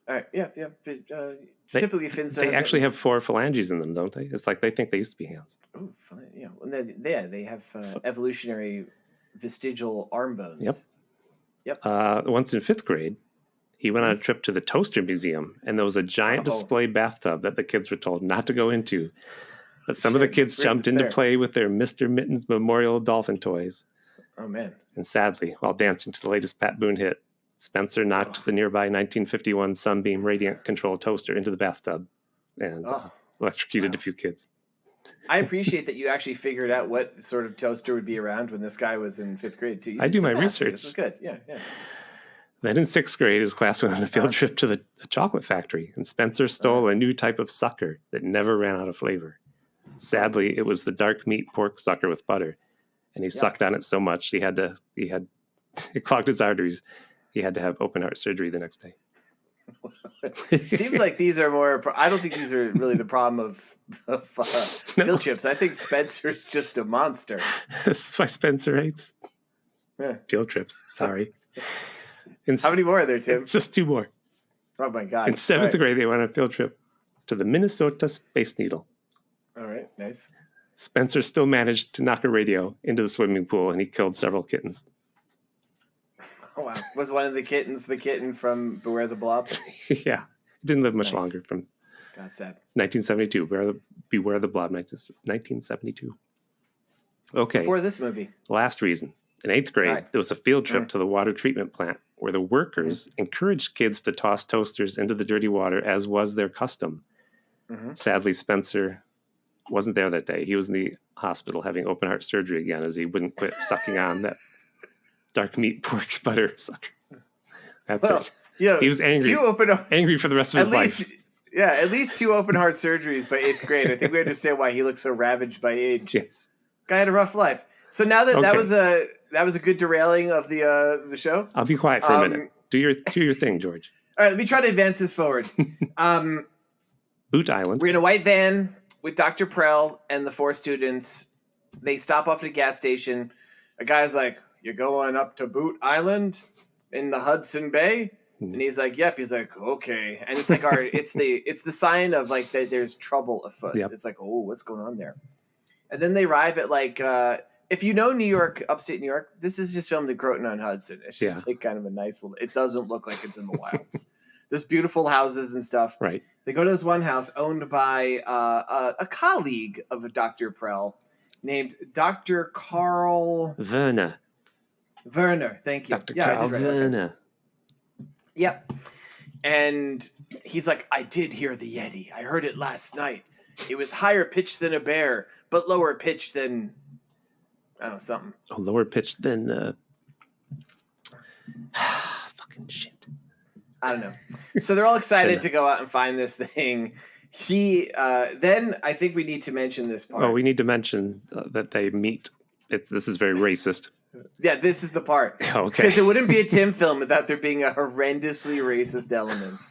B: All right. Yeah. Typically, fins don't
A: They
B: have
A: actually
B: mittens.
A: have 4 phalanges in them, don't they? It's like they think they used to be hands.
B: Oh, fine. Yeah. Well, they have evolutionary vestigial arm bones.
A: Yep.
B: Yep.
A: Once in 5th grade, he went on a trip to the Toaster Museum, and there was a giant display bathtub that the kids were told not to go into. But some of the kids jumped in to play with their Mr. Mittens Memorial Dolphin toys.
B: Oh, man.
A: And sadly, while dancing to the latest Pat Boone hit, Spencer knocked the nearby 1951 Sunbeam Radiant Control toaster into the bathtub and electrocuted a few kids.
B: I appreciate that you actually figured out what sort of toaster would be around when this guy was in 5th grade, too.
A: I do my research.
B: This is good. Yeah.
A: Then in 6th grade, his class went on a field trip to the chocolate factory, and Spencer stole a new type of sucker that never ran out of flavor. Sadly, it was the dark meat pork sucker with butter, and he sucked on it so much it clogged his arteries. He had to have open heart surgery the next day.
B: Seems like these are more. I don't think these are really the problem of field trips. I think Spencer's just a monster.
A: This is why Spencer hates field trips. Sorry.
B: How many more are there, Tim?
A: It's just 2 more.
B: Oh my God!
A: In 7th grade, they went on a field trip to the Minnesota Space Needle.
B: All right, nice.
A: Spencer still managed to knock a radio into the swimming pool, and he killed several kittens.
B: Oh, wow. Was one of the kittens the kitten from Beware the Blob?
A: Yeah. It didn't live much longer from
B: God sad.
A: 1972. Beware the Blob, 1972. Okay.
B: Before this movie.
A: Last reason. In 8th grade, there was a field trip to the water treatment plant where the workers encouraged kids to toss toasters into the dirty water, as was their custom. Sadly, Spencer wasn't there that day. He was in the hospital having open heart surgery again as he wouldn't quit sucking on that dark meat pork butter sucker. That's it.
B: You know,
A: he was angry. Angry for the rest of his life.
B: Yeah, at least 2 open heart surgeries by 8th grade. I think we understand why he looks so ravaged by age.
A: Yes.
B: Guy had a rough life. So now that that was a good derailing of the show.
A: I'll be quiet for a minute. Do your thing, George.
B: All right, let me try to advance this forward.
A: Boot Island.
B: We're in a white van with Dr. Prell and the 4 students. They stop off at a gas station. A guy's like, "You're going up to Boot Island in the Hudson Bay?" And he's like, "Yep." He's like, "Okay." And it's like it's the sign of like that there's trouble afoot. Yep. It's like, oh, what's going on there? And then they arrive at like if you know New York, upstate New York, this is just filmed in Croton-on-Hudson. It's just like kind of a nice little. It doesn't look like it's in the wilds. There's beautiful houses and stuff.
A: Right.
B: They go to this one house owned by a colleague of Dr. Prell named Dr. Carl
A: Werner.
B: Thank you.
A: Dr. Carl Werner.
B: Yep. And he's like, "I did hear the Yeti. I heard it last night. It was higher pitched than a bear, but lower pitched than, I don't know, something."
A: Oh, lower pitched than fucking shit.
B: I don't know. So they're all excited to go out and find this thing. Then I think we need to mention this part.
A: Oh, we need to mention that they meet. This is very racist.
B: Yeah, this is the part.
A: Okay.
B: Because it wouldn't be a Tim film without there being a horrendously racist element.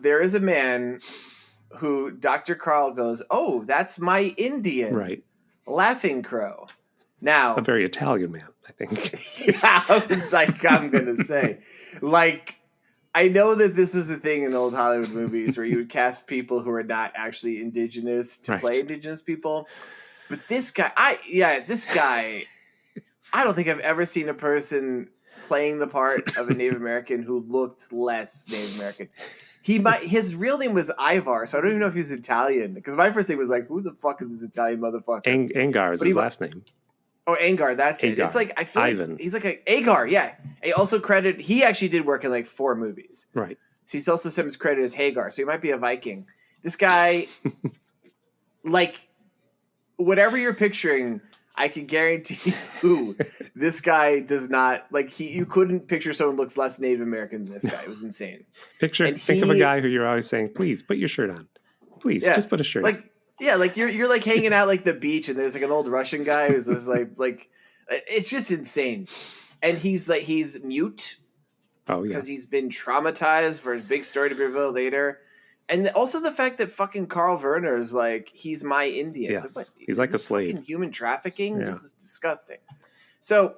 B: There is a man who Dr. Carl goes, "Oh, that's my Indian."
A: Right.
B: Laughing Crow. Now.
A: A very Italian man, I think.
B: Yeah, I was like, I'm going to say. Like, I know that this was the thing in old Hollywood movies where you would cast people who are not actually indigenous to play indigenous people. But this guy, I don't think I've ever seen a person playing the part of a Native American who looked less Native American. His real name was Ivar, so I don't even know if he's Italian. Because my first thing was like, who the fuck is this Italian motherfucker?
A: Angar is his last name.
B: Oh, Angar, that's
A: Agar.
B: It. It's like I feel
A: Ivan.
B: Like he's like a Agar, yeah. He also credited. He actually did work in like 4 movies.
A: Right.
B: So he's also sometimes credited as Hagar. So he might be a Viking. This guy, like, whatever you're picturing, I can guarantee you, this guy does not like. You couldn't picture someone who looks less Native American than this guy. It was insane.
A: Think of a guy who you're always saying, "Please put your shirt on. Please, just put a shirt on."
B: Yeah, like you're like hanging out like the beach, and there's like an old Russian guy who's just like it's just insane. And he's mute.
A: Oh yeah,
B: because he's been traumatized for his big story to be revealed later, and also the fact that fucking Carl Werner is like he's my Indian.
A: Yes.
B: Like,
A: he's like a slave.
B: Fucking human trafficking.
A: Yeah.
B: This is disgusting. So,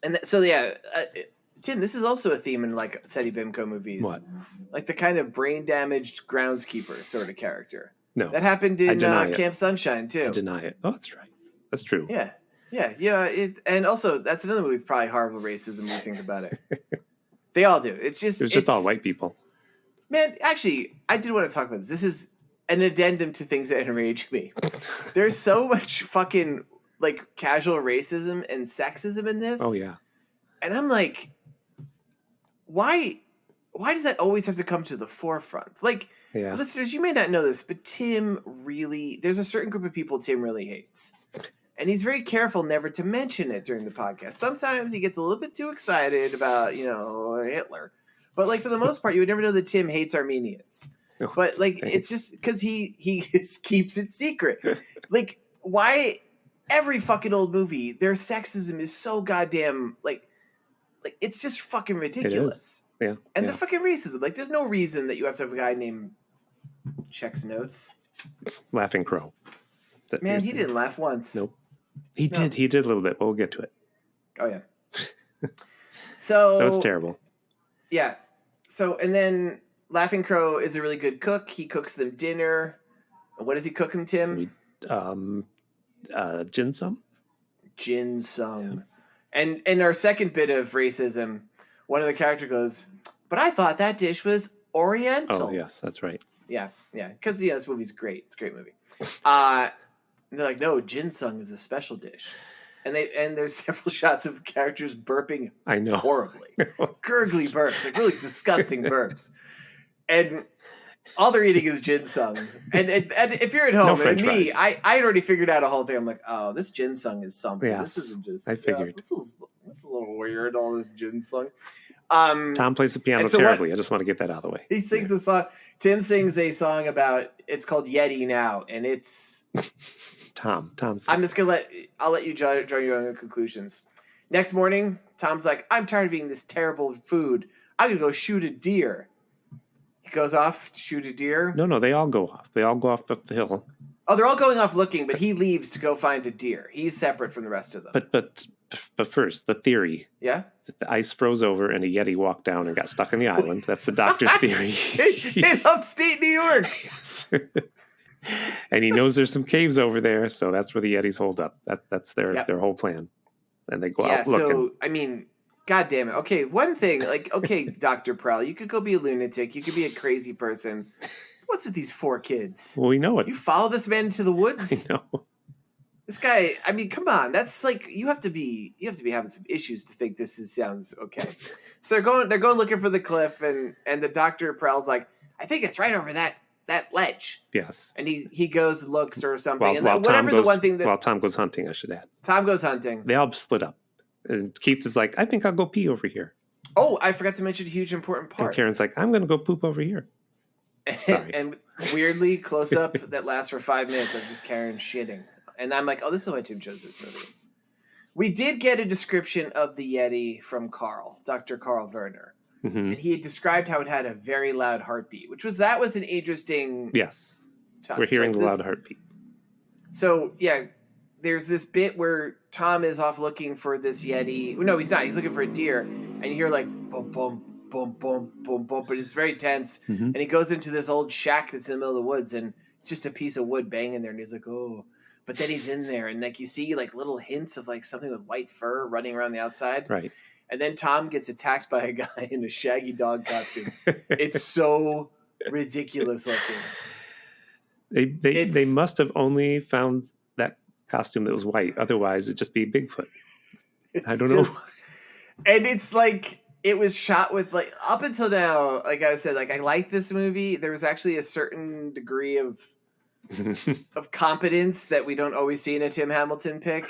B: Tim, this is also a theme in like Teddy Bimco movies.
A: What?
B: Like the kind of brain damaged groundskeeper sort of character.
A: No,
B: that happened in Camp Sunshine too.
A: I deny it. Oh, that's right. That's true.
B: Yeah. Yeah. And also, that's another movie with probably horrible racism when you think about it. They all do. It's
A: just all white people.
B: Man, actually, I did want to talk about this. This is an addendum to things that enrage me. There's so much fucking like casual racism and sexism in this.
A: Oh yeah.
B: And I'm like, why does that always have to come to the forefront? Like, listeners, you may not know this, but there's a certain group of people Tim really hates. And he's very careful never to mention it during the podcast. Sometimes he gets a little bit too excited about, Hitler. But like for the most part, you would never know that Tim hates Armenians. Oh, but like, thanks. It's just because he just keeps it secret. Like, why every fucking old movie, their sexism is so goddamn like it's just fucking ridiculous.
A: Yeah.
B: And the fucking racism. Like, there's no reason that you have to have a guy named Checks Notes.
A: Laughing Crow.
B: Man, he didn't laugh once.
A: Nope. He did a little bit, but we'll get to it.
B: Oh, yeah. So
A: it's terrible.
B: Yeah. So, and then Laughing Crow is a really good cook. He cooks them dinner. What does he cook them, Tim?
A: Ginseng.
B: Yeah. And in our second bit of racism, one of the characters goes, but I thought that dish was Oriental.
A: Oh, yes, that's right.
B: Yeah. Because, this movie's great. It's a great movie. They're like, no, ginseng is a special dish. And there's several shots of characters burping horribly. Gurgly burps, like really disgusting burps. And all they're eating is ginseng. And if you're at home, and me, I already figured out a whole thing. I'm like, oh, this ginseng is something. Yeah, this isn't just...
A: I figured.
B: This is a little weird, all this ginseng.
A: Tom plays the piano terribly. I just want to get that out of the way.
B: He sings a song. Tim sings a song about... It's called Yeti Now, and it's...
A: Tom sings.
B: I'm just gonna I'll let you draw your own conclusions. Next morning, Tom's like, I'm tired of eating this terrible food. I'm gonna go shoot a deer. He goes off to shoot a deer.
A: No, they all go off. They all go off up the hill.
B: Oh, they're all going off looking, but he leaves to go find a deer. He's separate from the rest of them.
A: But first, the theory.
B: Yeah?
A: That the ice froze over and a Yeti walked down and got stuck on the island. That's the doctor's theory.
B: In upstate New York.
A: Yes. And he knows there's some caves over there, so that's where the Yetis hold up. That's their whole plan. And they go out looking.
B: So, I mean, God damn it. Okay, one thing, Dr. Prowl, you could go be a lunatic. You could be a crazy person. What's with these 4 kids?
A: Well, we know it.
B: You follow this man into the woods?
A: I know.
B: This guy, I mean, come on. That's like, you have to be having some issues to think sounds okay. So they're going looking for the cliff, and the Dr. Prowl's like, I think it's right over that ledge.
A: Yes.
B: And he goes and looks or something.
A: While Tom goes hunting, I should add.
B: Tom goes hunting.
A: They all split up. And Keith is like, I think I'll go pee over here.
B: Oh, I forgot to mention a huge important part.
A: And Karen's like, I'm going to go poop over here. Sorry.
B: And weirdly, close up that lasts for 5 minutes of just Karen shitting. And I'm like, oh, this is why Tim chose this movie. We did get a description of the Yeti from Dr. Carl Werner. Mm-hmm. And he had described how it had a very loud heartbeat, that was an interesting...
A: Yes. Touch. We're hearing the loud heartbeat.
B: So, yeah, there's this bit where Tom is off looking for this Yeti. No, he's not. He's looking for a deer. And you hear like, boom, boom, boom, boom, boom, boom. But it's very tense. Mm-hmm. And he goes into this old shack that's in the middle of the woods. And it's just a piece of wood banging there. And he's like, oh... But then he's in there, and like you see like little hints of like something with white fur running around the outside.
A: Right.
B: And then Tom gets attacked by a guy in a shaggy dog costume. It's so ridiculous looking.
A: They must have only found that costume that was white. Otherwise, it'd just be Bigfoot. I don't know.
B: And it's like it was shot with like up until now, like I said, like I like this movie. There was actually a certain degree of competence that we don't always see in a Tim Hamilton pick.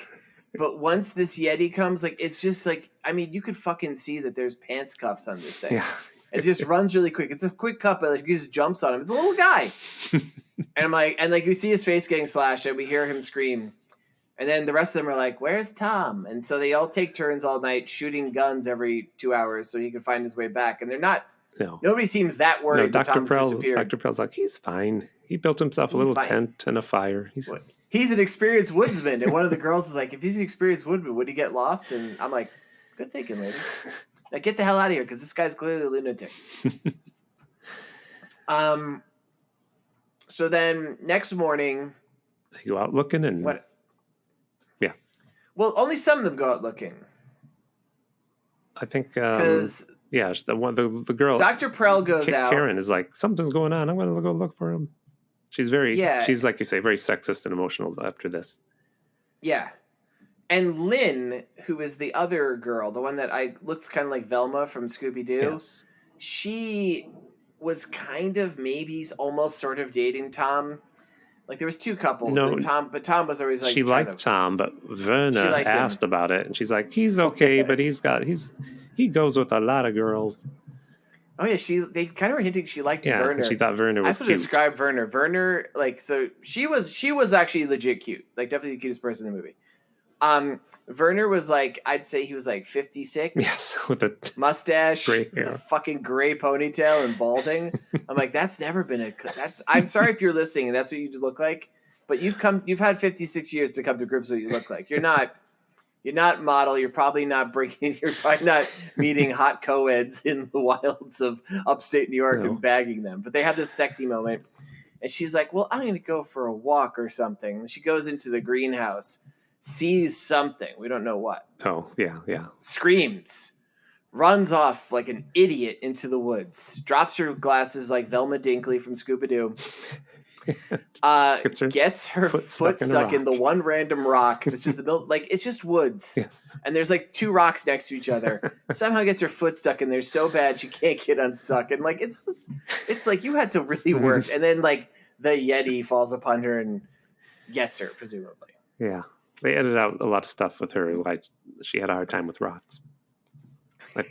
B: But once this Yeti comes, like it's just like, I mean, you could fucking see that there's pants cuffs on this thing. Yeah. And it just runs really quick. It's a quick cut, but like he just jumps on him. It's a little guy. And I'm like, and like we see his face getting slashed and we hear him scream. And then the rest of them are like, where's Tom? And so they all take turns all night shooting guns every 2 hours so he can find his way back. And they're not, nobody seems that worried that Tom's disappeared.
A: Dr. Prell's like, he's fine. He built himself a little tent and a fire.
B: He's an experienced woodsman. And one of the girls is like, if he's an experienced woodman, would he get lost? And I'm like, good thinking, lady. Now get the hell out of here because this guy's clearly a lunatic. So then next morning.
A: They go out looking and.
B: What?
A: Yeah.
B: Well, only some of them go out looking.
A: I think,
B: Because
A: the girl,
B: Dr. Prell goes out.
A: Karen is like, something's going on. I'm going to go look for him. She's she's like you say, very sexist and emotional after this.
B: Yeah. And Lynn, who is the other girl, the one that looks kind of like Velma from Scooby-Doo,
A: Yes.
B: she was kind of maybe almost sort of dating Tom. Like there was two couples.
A: No,
B: and Tom was always like
A: she liked Tom, but Verna asked about it, and she's like, he's okay, but he goes with a lot of girls.
B: Oh yeah, they kind of were hinting she liked Werner.
A: She thought Werner was cute. I
B: describe Werner. Werner, like, so she was actually legit cute, like definitely the cutest person in the movie. Werner was like, I'd say he was like 56.
A: Yes, with a
B: mustache, the fucking gray ponytail and balding. I'm like, that's never been I'm sorry if you're listening and that's what you look like, but you've had 56 years to come to grips with what you look like. You're not model. You're probably not meeting hot co-eds in the wilds of upstate New York and bagging them. But they have this sexy moment. And she's like, well, I'm going to go for a walk or something. And she goes into the greenhouse, sees something. We don't know what.
A: Oh, yeah.
B: Screams, runs off like an idiot into the woods, drops her glasses like Velma Dinkley from Scooby-Doo. Gets her foot stuck in the one random rock. It's just it's just woods.
A: Yes.
B: And there's like two rocks next to each other. Somehow gets her foot stuck in there so bad she can't get unstuck. And like it's like you had to really work. And then like the Yeti falls upon her and gets her, presumably.
A: Yeah. They edited out a lot of stuff with her. Like she had a hard time with rocks. Like,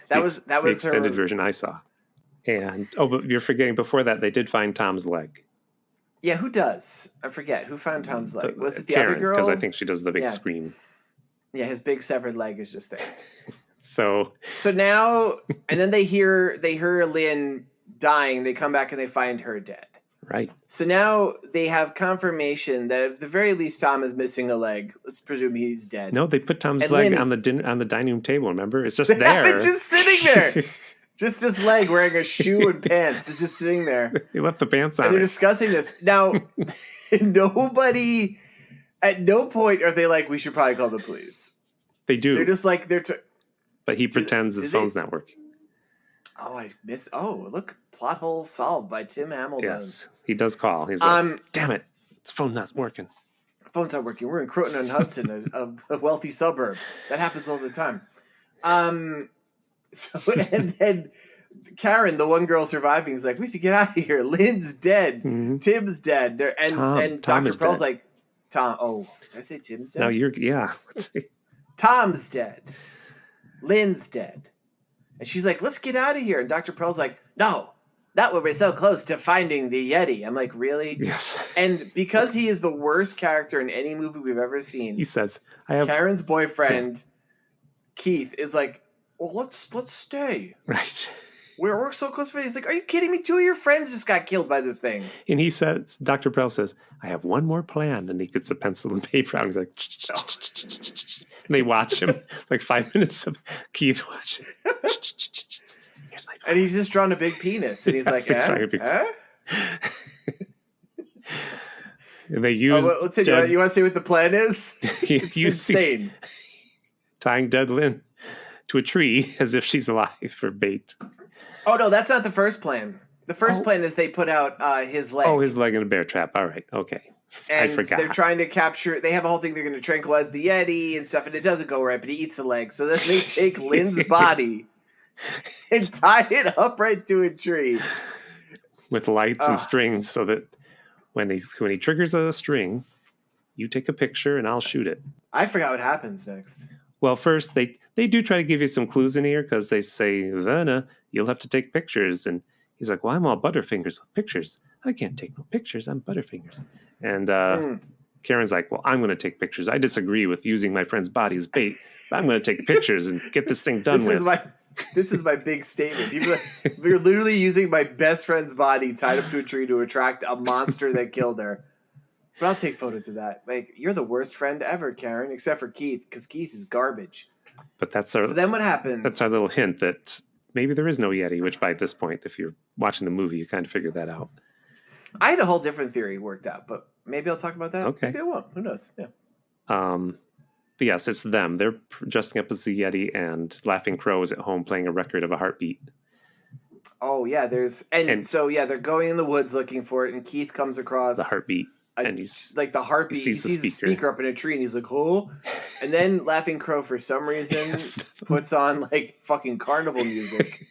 B: that was
A: the extended version I saw. And but you're forgetting before that they did find Tom's leg.
B: Yeah, who does? I forget. Who found Tom's leg? Was it the
A: Karen,
B: other girl?
A: Because I think she does the big scream.
B: Yeah, his big severed leg is just there.
A: So
B: now, and then they hear Lynn dying. They come back and they find her dead.
A: Right.
B: So now they have confirmation that at the very least Tom is missing a leg. Let's presume he's dead.
A: No, they put Tom's leg on the dining room table. Remember, it's just there.
B: It's just sitting there. Just his leg wearing a shoe and pants is just sitting there.
A: He left the pants on.
B: And they're discussing this. Now, nobody, at no point are they like, we should probably call the police.
A: They do.
B: They're just like,
A: but he pretends the phone's not working.
B: Oh, I missed. Oh, look, plot hole solved by Tim Hamilton.
A: Yes, he does call. He's like, damn it, this phone's not working.
B: Phone's not working. We're in Croton-on-Hudson, a wealthy suburb. That happens all the time. So and then Karen, the one girl surviving, is like, we have to get out of here. Lynn's dead. Mm-hmm. Tim's dead. And Dr. Pearl's like, Tom. Oh, did I say Tim's dead?
A: No, let's see.
B: Tom's dead. Lynn's dead. And she's like, let's get out of here. And Dr. Pearl's like, no, not when we're so close to finding the Yeti. I'm like, really?
A: Yes.
B: And because he is the worst character in any movie we've ever seen,
A: he says,
B: Karen's boyfriend, Keith, is like, well, let's stay.
A: Right.
B: We're so close for this. He's like, are you kidding me? 2 of your friends just got killed by this thing.
A: And he says, Dr. Pearl says, I have one more plan. And he gets a pencil and paper out. He's like, and they watch him. Like 5 minutes of Keith watching. Here's my plan.
B: And he's just drawn a big penis. And he's like,
A: And they use.
B: You want to see what the plan is? It's insane.
A: Tying dead Lynn to a tree as if she's alive for bait.
B: Oh, no, that's not the first plan. The first plan is they put out his leg.
A: Oh, his leg in a bear trap. All right. Okay.
B: And
A: I forgot.
B: They're trying to capture, they have a whole thing, they're going to tranquilize the Yeti and stuff, and it doesn't go right, but he eats the leg. So then they take Lynn's body and tie it up right to a tree.
A: With lights and strings so that when he triggers a string, you take a picture and I'll shoot it.
B: I forgot what happens next.
A: Well, first, they do try to give you some clues in here because they say, Verna, you'll have to take pictures. And he's like, well, I'm all Butterfingers with pictures. I can't take no pictures. I'm Butterfingers. And Karen's like, well, I'm going to take pictures. I disagree with using my friend's body as bait. But I'm going to take pictures and get this thing done with.
B: This is my big statement. We're literally using my best friend's body tied up to a tree to attract a monster that killed her. But I'll take photos of that. Like, you're the worst friend ever, Karen, except for Keith, because Keith is garbage.
A: But
B: so then what happens?
A: That's our little hint that maybe there is no Yeti, which by this point, if you're watching the movie, you kind of figured that out.
B: I had a whole different theory worked out, but maybe I'll talk about that.
A: Okay.
B: Maybe I won't. Who knows? Yeah.
A: But yes, it's them. They're dressing up as the Yeti, and Laughing Crow is at home playing a record of a heartbeat.
B: Oh yeah, they're going in the woods looking for it, and Keith comes across
A: The heartbeat. And he's
B: like the heartbeat. He sees the speaker up in a tree, and he's like, "Oh!" And then Laughing Crow, for some reason, puts on like fucking carnival music.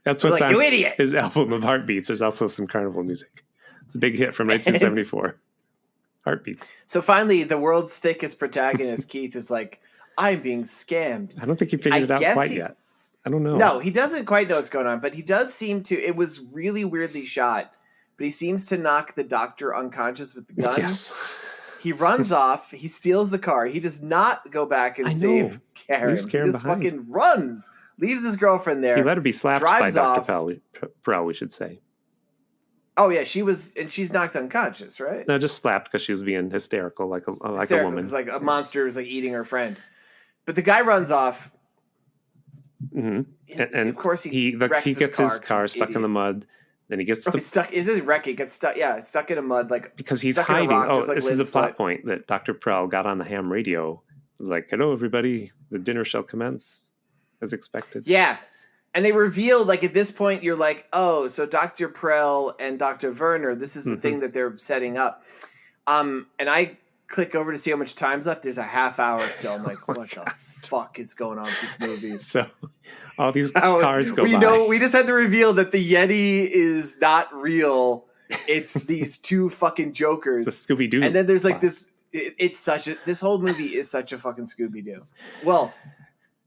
A: That's what's
B: like,
A: on
B: you idiot!
A: His album of Heartbeats. There's also some carnival music. It's a big hit from 1974. Heartbeats.
B: So finally, the world's thickest protagonist, Keith, is like, "I'm being scammed."
A: I don't think he figured it out quite yet. I don't know.
B: No, he doesn't quite know what's going on, but he does seem to. It was really weirdly shot. But he seems to knock the doctor unconscious with the gun.
A: Yes.
B: He runs off. He steals the car. He does not go back and save Karen. He just fucking runs. Leaves his girlfriend there.
A: He let her be slapped by Dr. Perel, we should say.
B: Oh, yeah. She's knocked unconscious, right?
A: No, just slapped because she was being hysterical like a woman.
B: It's like a monster was like eating her friend. But the guy runs off.
A: Mm-hmm. And
B: of course
A: he gets his car stuck in the mud. Then he gets
B: stuck. It doesn't wreck. He gets stuck. Yeah, stuck in a mud, like
A: because he's hiding. This is a plot point that Dr. Perel got on the ham radio. It was like, "Hello, everybody. The dinner shall commence, as expected."
B: Yeah, and they revealed like at this point, you're like, "Oh, so Dr. Perel and Dr. Werner. This is the thing that they're setting up." And I click over to see how much time's left. There's a half hour still. I'm like, "What the fuck is going on with this movie?"
A: So all these cars go by.
B: We just had to reveal that the Yeti is not real. It's these two fucking jokers.
A: It's a Scooby-Doo.
B: And then there's like this. This whole movie is such a fucking Scooby-Doo. Well,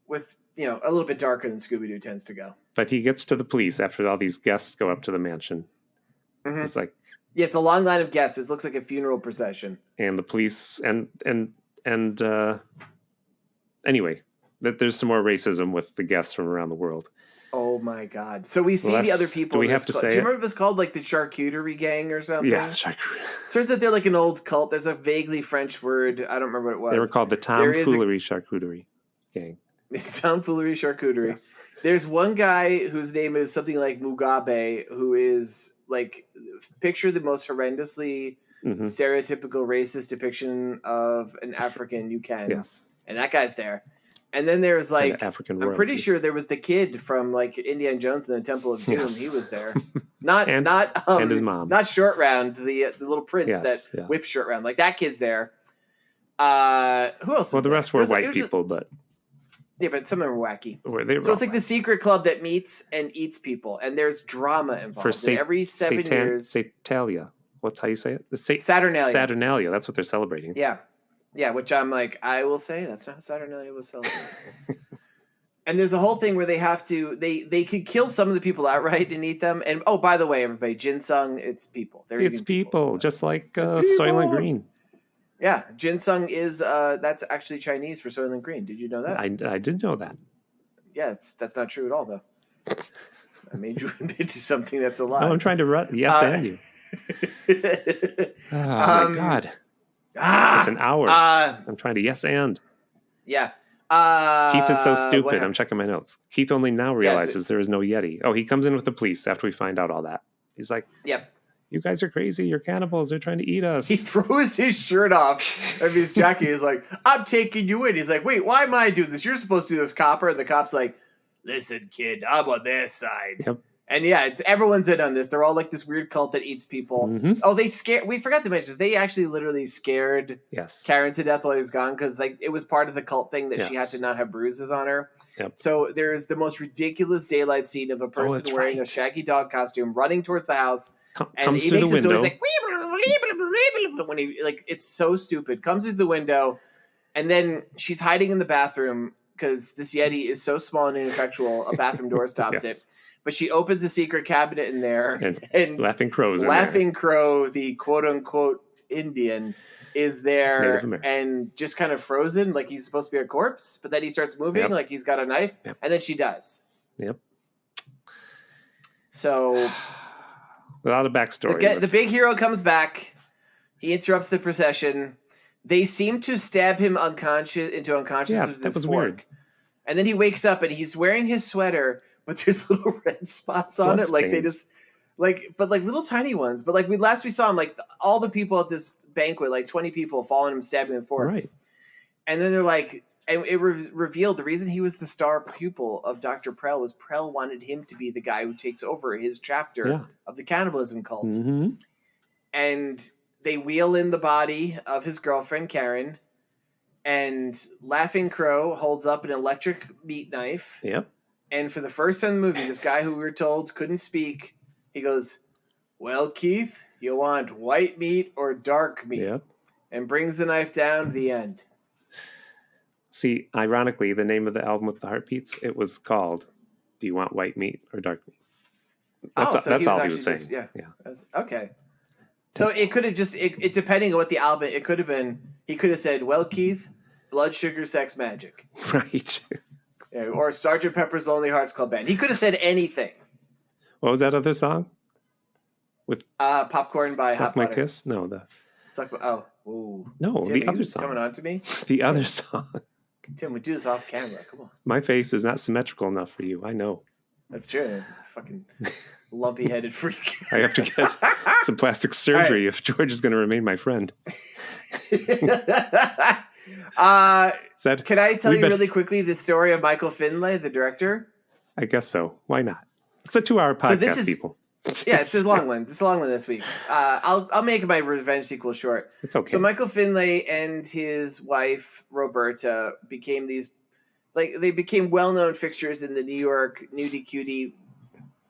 B: with a little bit darker than Scooby-Doo tends to go.
A: But he gets to the police after all these guests go up to the mansion. Mm-hmm. It's like,
B: yeah, it's a long line of guests. It looks like a funeral procession.
A: And the police and anyway, there's some more racism with the guests from around the world.
B: Oh my god! So we see the other people.
A: Do we have to say?
B: Do you remember it was called like the Charcuterie Gang or something?
A: Yeah, Charcuterie.
B: Turns out they're like an old cult. There's a vaguely French word. I don't remember what it was.
A: They were called the Tomfoolery Charcuterie Gang.
B: Tomfoolery Charcuterie. Yes. There's one guy whose name is something like Mugabe, who is like, picture the most horrendously stereotypical racist depiction of an African you can.
A: Yes.
B: And that guy's there. And then there's like,
A: African
B: I'm pretty sure there was the kid from like Indiana Jones and the Temple of Doom. Yes. He was there. And
A: his mom.
B: Not Short Round, the little prince that whips Short Round. Like that kid's there. Who else?
A: Well, the rest were white people, but
B: yeah, but some of them were wacky.
A: So
B: it's like the secret club that meets and eats people, and there's drama involved. For every 7 years,
A: Satalia. What's how you say it?
B: Saturnalia.
A: Saturnalia. That's what they're celebrating.
B: Yeah. Yeah, which I'm like, I will say that's not Saturnalia was celebrating. And there's a whole thing where they have to, they could kill some of the people outright and eat them. And by the way, everybody, ginseng, it's people.
A: It's people, just like Soylent Green.
B: Yeah, ginseng is that's actually Chinese for Soylent Green. Did you know that?
A: I did know that.
B: Yeah, that's not true at all, though. I made you admit to something that's a lie.
A: No, I'm trying to and you. Oh my god. It's an hour. I'm trying to yes and.
B: Yeah.
A: Keith is so stupid. I'm checking my notes. Keith only now realizes there is no Yeti. Oh, he comes in with the police after we find out all that. He's like,
B: "Yep,
A: you guys are crazy. You're cannibals. They're trying to eat us."
B: He throws his shirt off of his jacket. He's like, "I'm taking you in." He's like, "Wait, why am I doing this? You're supposed to do this, copper." And the cop's like, "Listen, kid, I'm on their side."
A: Yep.
B: And yeah, everyone's in on this. They're all like this weird cult that eats people. Mm-hmm. Oh, we forgot to mention this. They actually literally scared Karen to death while he was gone because like it was part of the cult thing that she had to not have bruises on her. Yep. So there's the most ridiculous daylight scene of a person wearing a Shaggy Dog costume running towards the house.
A: And he makes his noise like
B: when he like it's so stupid. Comes through the window, and then she's hiding in the bathroom because this Yeti is so small and ineffectual. A bathroom door stops it. But she opens a secret cabinet in there, and
A: Laughing Crow's
B: Laughing Crow, the quote-unquote Indian, is there and just kind of frozen, like he's supposed to be a corpse. But then he starts moving like he's got a knife, and then she dies.
A: Yep.
B: So,
A: without a backstory.
B: The big hero comes back. He interrupts the procession. They seem to stab him into unconsciousness with this fork. Weird. And then he wakes up, and he's wearing his sweater, but there's little red spots on it. Like they just but little tiny ones. But like last we saw him, like all the people at this banquet, like 20 people following him, stabbing with forks. Right. And then they're like, and it revealed the reason he was the star pupil of Dr. Prell was Prell wanted him to be the guy who takes over his chapter of the cannibalism cult.
A: Mm-hmm.
B: And they wheel in the body of his girlfriend, Karen, and Laughing Crow holds up an electric meat knife.
A: Yep.
B: And for the first time in the movie, this guy who we were told couldn't speak, he goes, "Well, Keith, you want white meat or dark meat?"
A: Yep.
B: And brings the knife down to the end.
A: See, ironically, the name of the album with the heartbeats, it was called "Do You Want White Meat or Dark Meat?" That's all he was saying.
B: Yeah. Okay. So it could have just it depending on what the album, it could have been. He could have said, "Well, Keith, blood, sugar, sex, magic,"
A: Right.
B: Yeah, or Sgt. Pepper's Lonely Hearts Club Band. He could have said anything.
A: What was that other song? With
B: Popcorn by
A: Suck
B: Hot
A: My
B: Butter.
A: Kiss? No,
B: Ooh.
A: no,
B: Tim,
A: the
B: are
A: other
B: you
A: song.
B: coming on to me?
A: The other song.
B: Tim, we do this off camera. Come on.
A: My face is not symmetrical enough for you. I know.
B: That's true. Fucking lumpy headed freak.
A: I have to get some plastic surgery if George is going to remain my friend. Said,
B: Can I tell you really quickly the story of Michael Finlay, the director?
A: I guess so. Why not? It's a 2-hour podcast,
B: So this is-
A: people.
B: Yeah, it's a long one. It's a long one this week. I'll make my revenge sequel short.
A: It's okay.
B: So Michael Finlay and his wife Roberta became they became well-known fixtures in the New York nudie cutie,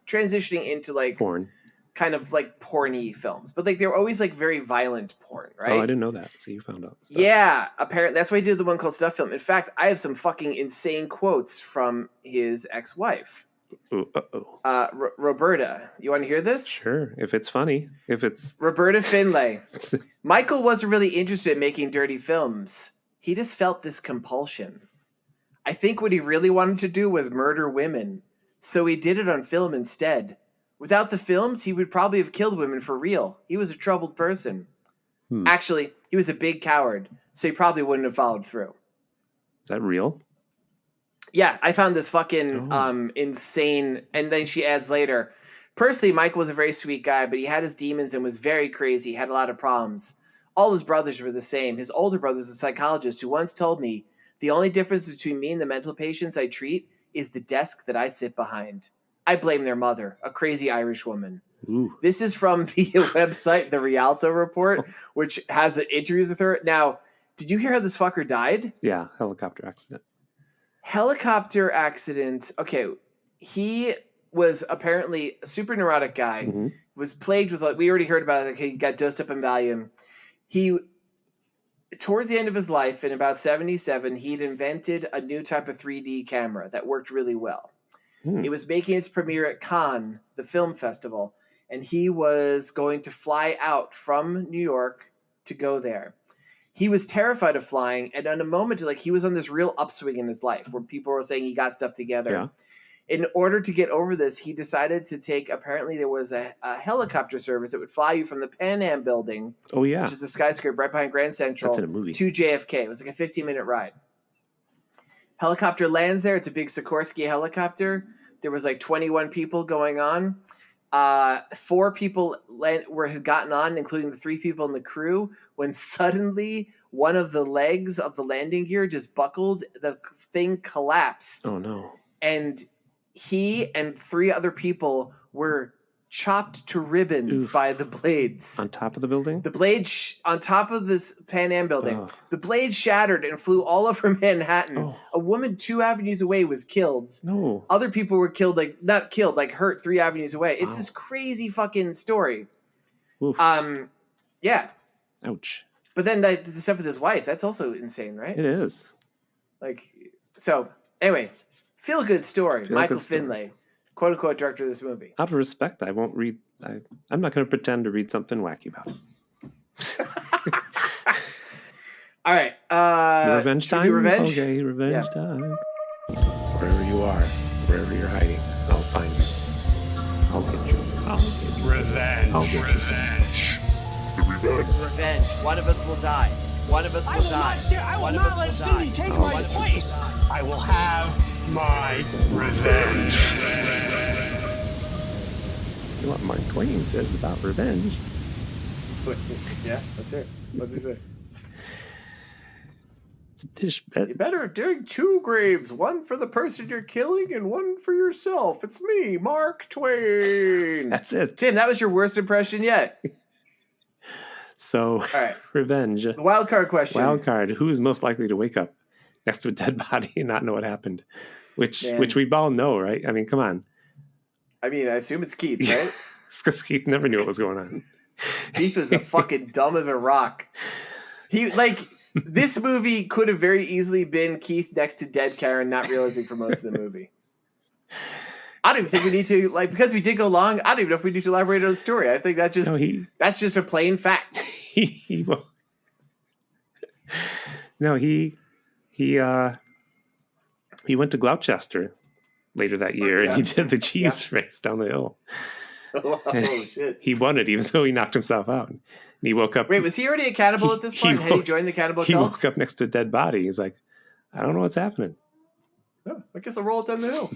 B: transitioning into
A: porn.
B: kind of like porny films, but they were always very violent porn, right?
A: Oh, I didn't know that. So you found out. Stuff.
B: Yeah, apparently that's why he did the one called Stuff Film. In fact, I have some fucking insane quotes from his ex-wife.
A: Ooh, uh-oh.
B: Roberta. You want to hear this?
A: Sure. If it's funny. If it's...
B: Roberta Finlay. Michael wasn't really interested in making dirty films. He just felt this compulsion. I think what he really wanted to do was murder women. So he did it on film instead. Without the films, he would probably have killed women for real. He was a troubled person. Actually, he was a big coward. So he probably wouldn't have followed through.
A: Is that real?
B: Yeah, I found this fucking insane. And then she adds later, personally, Mike was a very sweet guy, but he had his demons and was very crazy. He had a lot of problems. All his brothers were the same. His older brother was a psychologist who once told me, the only difference between me and the mental patients I treat is the desk that I sit behind. I blame their mother, a crazy Irish woman.
A: Ooh.
B: This is from the website, the Rialto Report, which has interviews with her. Now, did you hear how this fucker died?
A: Yeah, helicopter accident.
B: Helicopter accident. Okay, he was apparently a super neurotic guy.
A: Mm-hmm.
B: Was plagued with, we already heard about it. He got dosed up in Valium. He, towards the end of his life, in about 77, he'd invented a new type of 3D camera that worked really well. It was making its premiere at Cannes, the film festival, and he was going to fly out from New York to go there. He was terrified of flying, and in a moment, he was on this real upswing in his life where people were saying he got stuff together.
A: Yeah.
B: In order to get over this, he decided to take, apparently there was a helicopter service that would fly you from the Pan Am building,
A: Oh, yeah.
B: which is a skyscraper right behind Grand Central,
A: That's in a movie.
B: to JFK. It was like a 15-minute ride. Helicopter lands there. It's a big Sikorsky helicopter. There was 21 people going on. 4 people had gotten on, including the 3 people in the crew, when suddenly one of the legs of the landing gear just buckled. The thing collapsed.
A: Oh, no.
B: And he and 3 other people were chopped to ribbons by the blades.
A: On top of the building?
B: The blade on top of this Pan Am building.
A: Oh.
B: The blade shattered and flew all over Manhattan.
A: Oh.
B: A woman 2 avenues away was killed.
A: No.
B: Other people were killed, not killed, hurt 3 avenues away. It's
A: Wow.
B: this crazy fucking story.
A: Oof.
B: Yeah.
A: Ouch.
B: But then the stuff with his wife, that's also insane, right?
A: It is.
B: So anyway, feel good story.
A: Feel-good
B: Michael
A: story.
B: Finlay, quote unquote director of this movie.
A: Out of respect, I won't read. I'm not going to pretend to read something wacky about it.
B: All right.
A: Revenge
B: should we
A: time?
B: do revenge?
A: Okay, revenge time. Wherever you are, wherever you're hiding, I'll find you. I'll get you.
D: Revenge.
A: I'll get you.
D: Revenge.
B: Revenge. One of us will die. One of us will die.
D: I will
B: One of
D: not
B: us
D: let
B: will
D: Cindy
B: die.
D: take
A: Oh.
D: my place. I will have my revenge.
A: You know what Mark Twain says about revenge?
B: Yeah, that's it. What's he say?
A: It's a dish.
B: You better dig 2 graves, one for the person you're killing and one for yourself. It's me, Mark Twain.
A: That's it.
B: Tim, that was your worst impression yet.
A: So,
B: All right.
A: revenge.
B: The wild card question.
A: Wild card. Who is most likely to wake up next to a dead body and not know what happened? Which we all know, right? I mean, come on.
B: I mean, I assume it's Keith, right?
A: Because Keith never knew what was going on.
B: Keith is a fucking dumb as a rock. This movie could have very easily been Keith next to dead Karen, not realizing for most of the movie. I don't even think we need to, because we did go long, I don't even know if we need to elaborate on the story. I think that's just a plain fact.
A: He went to Gloucester later that year, and he did the cheese race down the hill.
B: Oh, shit.
A: He won it, even though he knocked himself out. And he woke up.
B: Wait, was he already a cannibal at this point? Had he joined the cannibal cult?
A: He woke up next to a dead body. He's like, I don't know what's happening.
B: Oh, I guess I'll roll it down the hill.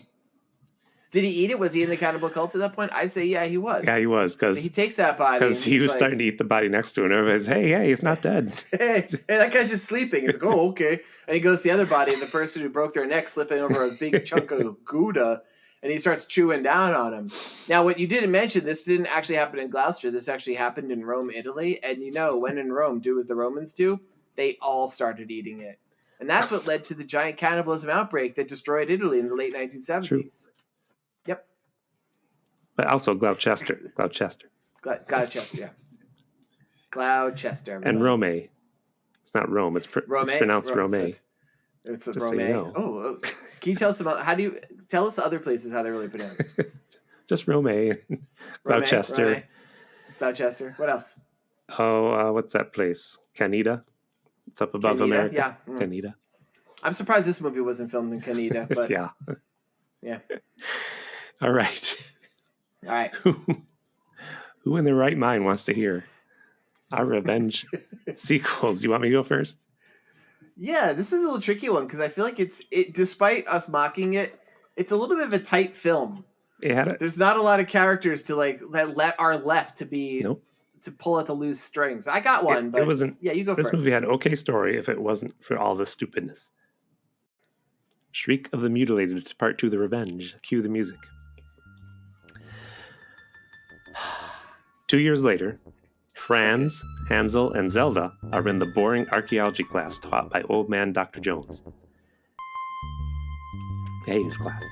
B: Did he eat it? Was he in the cannibal cult at that point? I say, yeah, he was.
A: Yeah, he was.
B: So he takes that body.
A: Because he was starting to eat the body next to him. And everybody's, hey, he's not dead.
B: hey, that guy's just sleeping. He's like, oh, okay. And he goes to the other body, and the person who broke their neck slipping over a big chunk of Gouda, and he starts chewing down on him. Now, what you didn't mention, this didn't actually happen in Gloucester. This actually happened in Rome, Italy. And when in Rome, do as the Romans do, they all started eating it. And that's what led to the giant cannibalism outbreak that destroyed Italy in the late 1970s.
A: True.
B: Yep.
A: But also Gloucester.
B: Gloucester, yeah. Gloucester.
A: And Rome. It's not Rome. It's pronounced Rome.
B: It's
A: Just
B: Rome.
A: so you know.
B: Oh, can you tell us tell us other places how they're really pronounced?
A: Just Rome. Gloucester.
B: Gloucester. What else?
A: Oh, what's that place? Canida. It's up above America.
B: Yeah.
A: Canida.
B: I'm surprised this movie wasn't filmed in Canida. But
A: yeah.
B: Yeah.
A: All right.
B: Who
A: in their right mind wants to hear our revenge sequels? You want me to go first?
B: Yeah, this is a little tricky one because I feel like it despite us mocking it, it's a little bit of a tight film. There's not a lot of characters to that are left to be to pull at the loose strings. I got one, but
A: it wasn't.
B: Yeah, you go first.
A: This movie had an okay story if it wasn't for all the stupidness. Shriek of the Mutilated, Part 2, The Revenge. Cue the music. 2 years later, Franz, Hansel, and Zelda are in the boring archaeology class taught by old man Dr. Jones. They hate his class.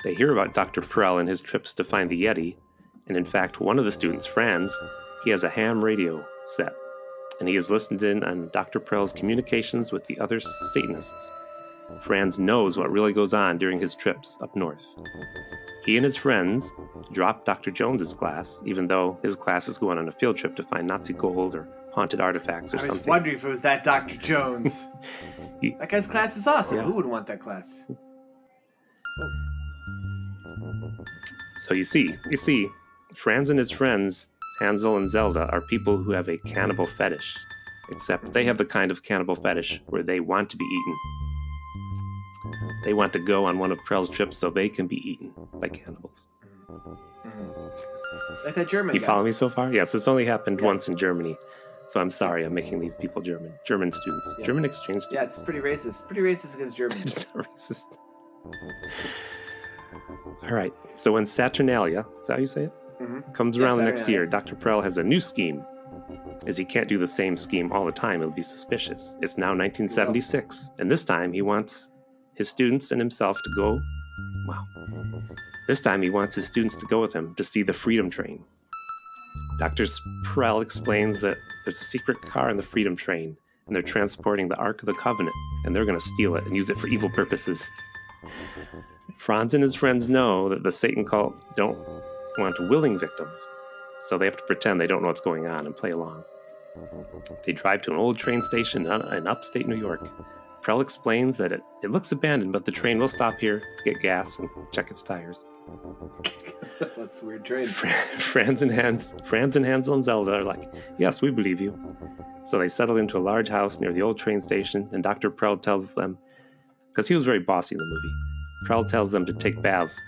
A: They hear about Dr. Perel and his trips to find the Yeti, and in fact, one of the students, Franz, he has a ham radio set, and he has listened in on Dr. Perel's communications with the other Satanists. Franz knows what really goes on during his trips up north. He and his friends drop Dr. Jones's class, even though his class is going on a field trip to find Nazi gold or haunted artifacts or something.
B: I was wondering if it was that Dr. Jones. That guy's class is awesome. Yeah. Who wouldn't want that class?
A: So you see, Franz and his friends, Hansel and Zelda, are people who have a cannibal fetish. Except they have the kind of cannibal fetish where they want to be eaten. They want to go on one of Perel's trips so they can be eaten by cannibals.
B: Like that German guy.
A: You follow me so far? Yes, this only happened once in Germany. So I'm sorry I'm making these people German students. Yeah. German exchange students.
B: Yeah, it's pretty racist. Pretty racist against Germans.
A: It's not racist. All right. So when Saturnalia, is that how you say it? Mm-hmm. Comes around the next year, Dr. Perel has a new scheme. As he can't do the same scheme all the time, it'll be suspicious. It's now 1976, and this time he wants his students and himself to go. Wow. This time he wants his students to go with him to see the Freedom Train. Dr. Perel explains that there's a secret car in the Freedom Train, and they're transporting the Ark of the Covenant, and they're going to steal it and use it for evil purposes. Franz and his friends know that the Satan cult don't want willing victims, so they have to pretend they don't know what's going on and play along. They drive to an old train station in upstate New York. Perel explains that it looks abandoned, but the train will stop here to get gas and check its tires.
B: That's a weird train.
A: Franz and Hansel and Zelda are like, yes, we believe you. So they settle into a large house near the old train station, and Dr. Perel tells them, because he was very bossy in the movie, Perel tells them to take baths.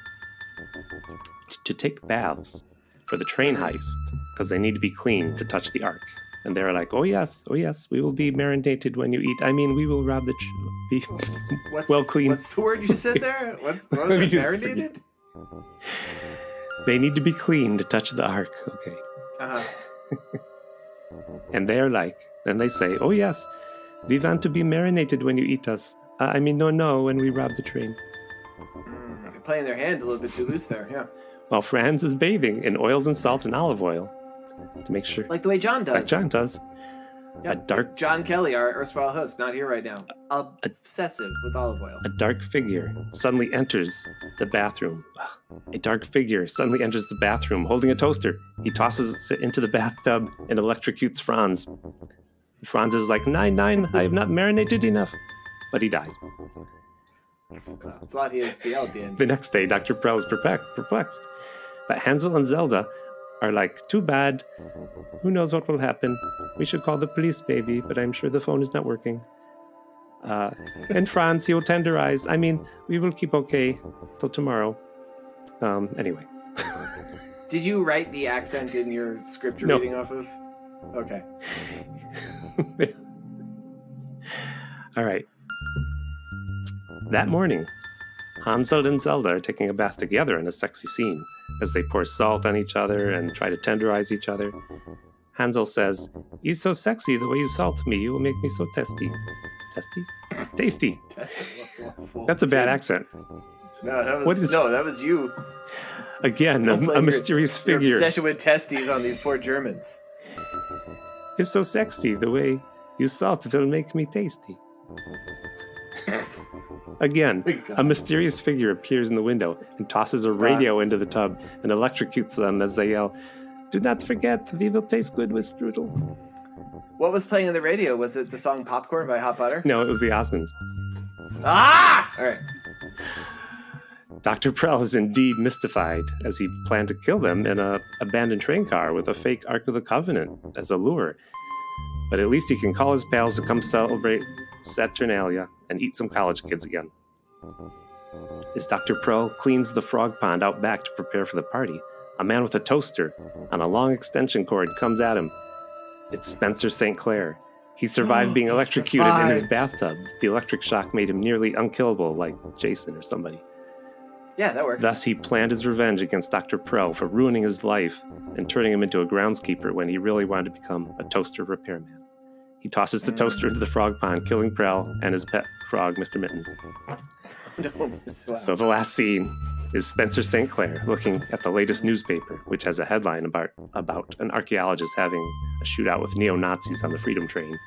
A: For the train heist, because they need to be clean to touch the Ark. And they're like, oh yes, we will be marinated when you eat. I mean, we will rob the beef well clean.
B: What's the word you said there? What
A: Let me
B: was it,
A: just see.
B: marinated?
A: They need to be clean to touch the ark. Okay.
B: Uh-huh.
A: And they're like, and they say, oh yes, we want to be marinated when you eat us. I mean, no, when we rob the train.
B: They're playing their hand a little bit too loose there, yeah.
A: While Franz is bathing in oils and salt and olive oil to make sure,
B: Like the way John does.
A: like John does.
B: Yeah.
A: A dark
B: John Kelly, our erstwhile host, not here right now. Obsessive with olive oil.
A: A dark figure suddenly enters the bathroom. A dark figure suddenly enters the bathroom holding a toaster. He tosses it into the bathtub and electrocutes Franz. Franz is like, 9, I have not marinated enough. But he dies.
B: It's a lot he has to yell at the end.
A: The next day, Dr. Prell is perplexed. But Hansel and Zelda are like, too bad. Who knows what will happen? We should call the police, baby, but I'm sure the phone is not working. And Franz, he will tenderize. I mean, we will keep okay till tomorrow. Anyway.
B: Did you write the accent in your script you're
A: No.
B: reading off of? Okay.
A: All right. That morning, Hansel and Zelda are taking a bath together in a sexy scene as they pour salt on each other and try to tenderize each other. Hansel says, "You're so sexy the way you salt me. You will make me so tasty." Tasty? That's a bad accent.
B: No, that was,
A: What is-
B: that was you.
A: Again,
B: Don't blame
A: a mysterious
B: your
A: figure.
B: obsession with testes on these poor Germans.
A: It's so sexy the way you salt will make me tasty. Again, a mysterious figure appears in the window and tosses a radio into the tub and electrocutes them as they yell, "Do not forget, we will taste good with strudel."
B: What was playing on the radio? Was it the song Popcorn by Hot Butter?
A: No, it was the Osmonds.
B: Ah! All right.
A: Dr. Prell is indeed mystified as he planned to kill them in an abandoned train car with a fake Ark of the Covenant as a lure. But at least he can call his pals to come celebrate Saturnalia and eat some college kids again. As Dr. Prell cleans the frog pond out back to prepare for the party, a man with a toaster on a long extension cord comes at him. It's Spencer St. Clair. He survived being
B: he
A: electrocuted in his
B: survived.
A: bathtub. The electric shock made him nearly unkillable, like Jason or somebody.
B: Yeah, that works.
A: Thus, he planned his revenge against Dr. Prell for ruining his life and turning him into a groundskeeper when he really wanted to become a toaster repairman. He tosses the toaster into the frog pond, killing Prell and his pet frog, Mr. Mittens.
B: Wow.
A: So the last scene is Spencer St. Clair looking at the latest newspaper, which has a headline about an archaeologist having a shootout with neo-Nazis on the Freedom Train.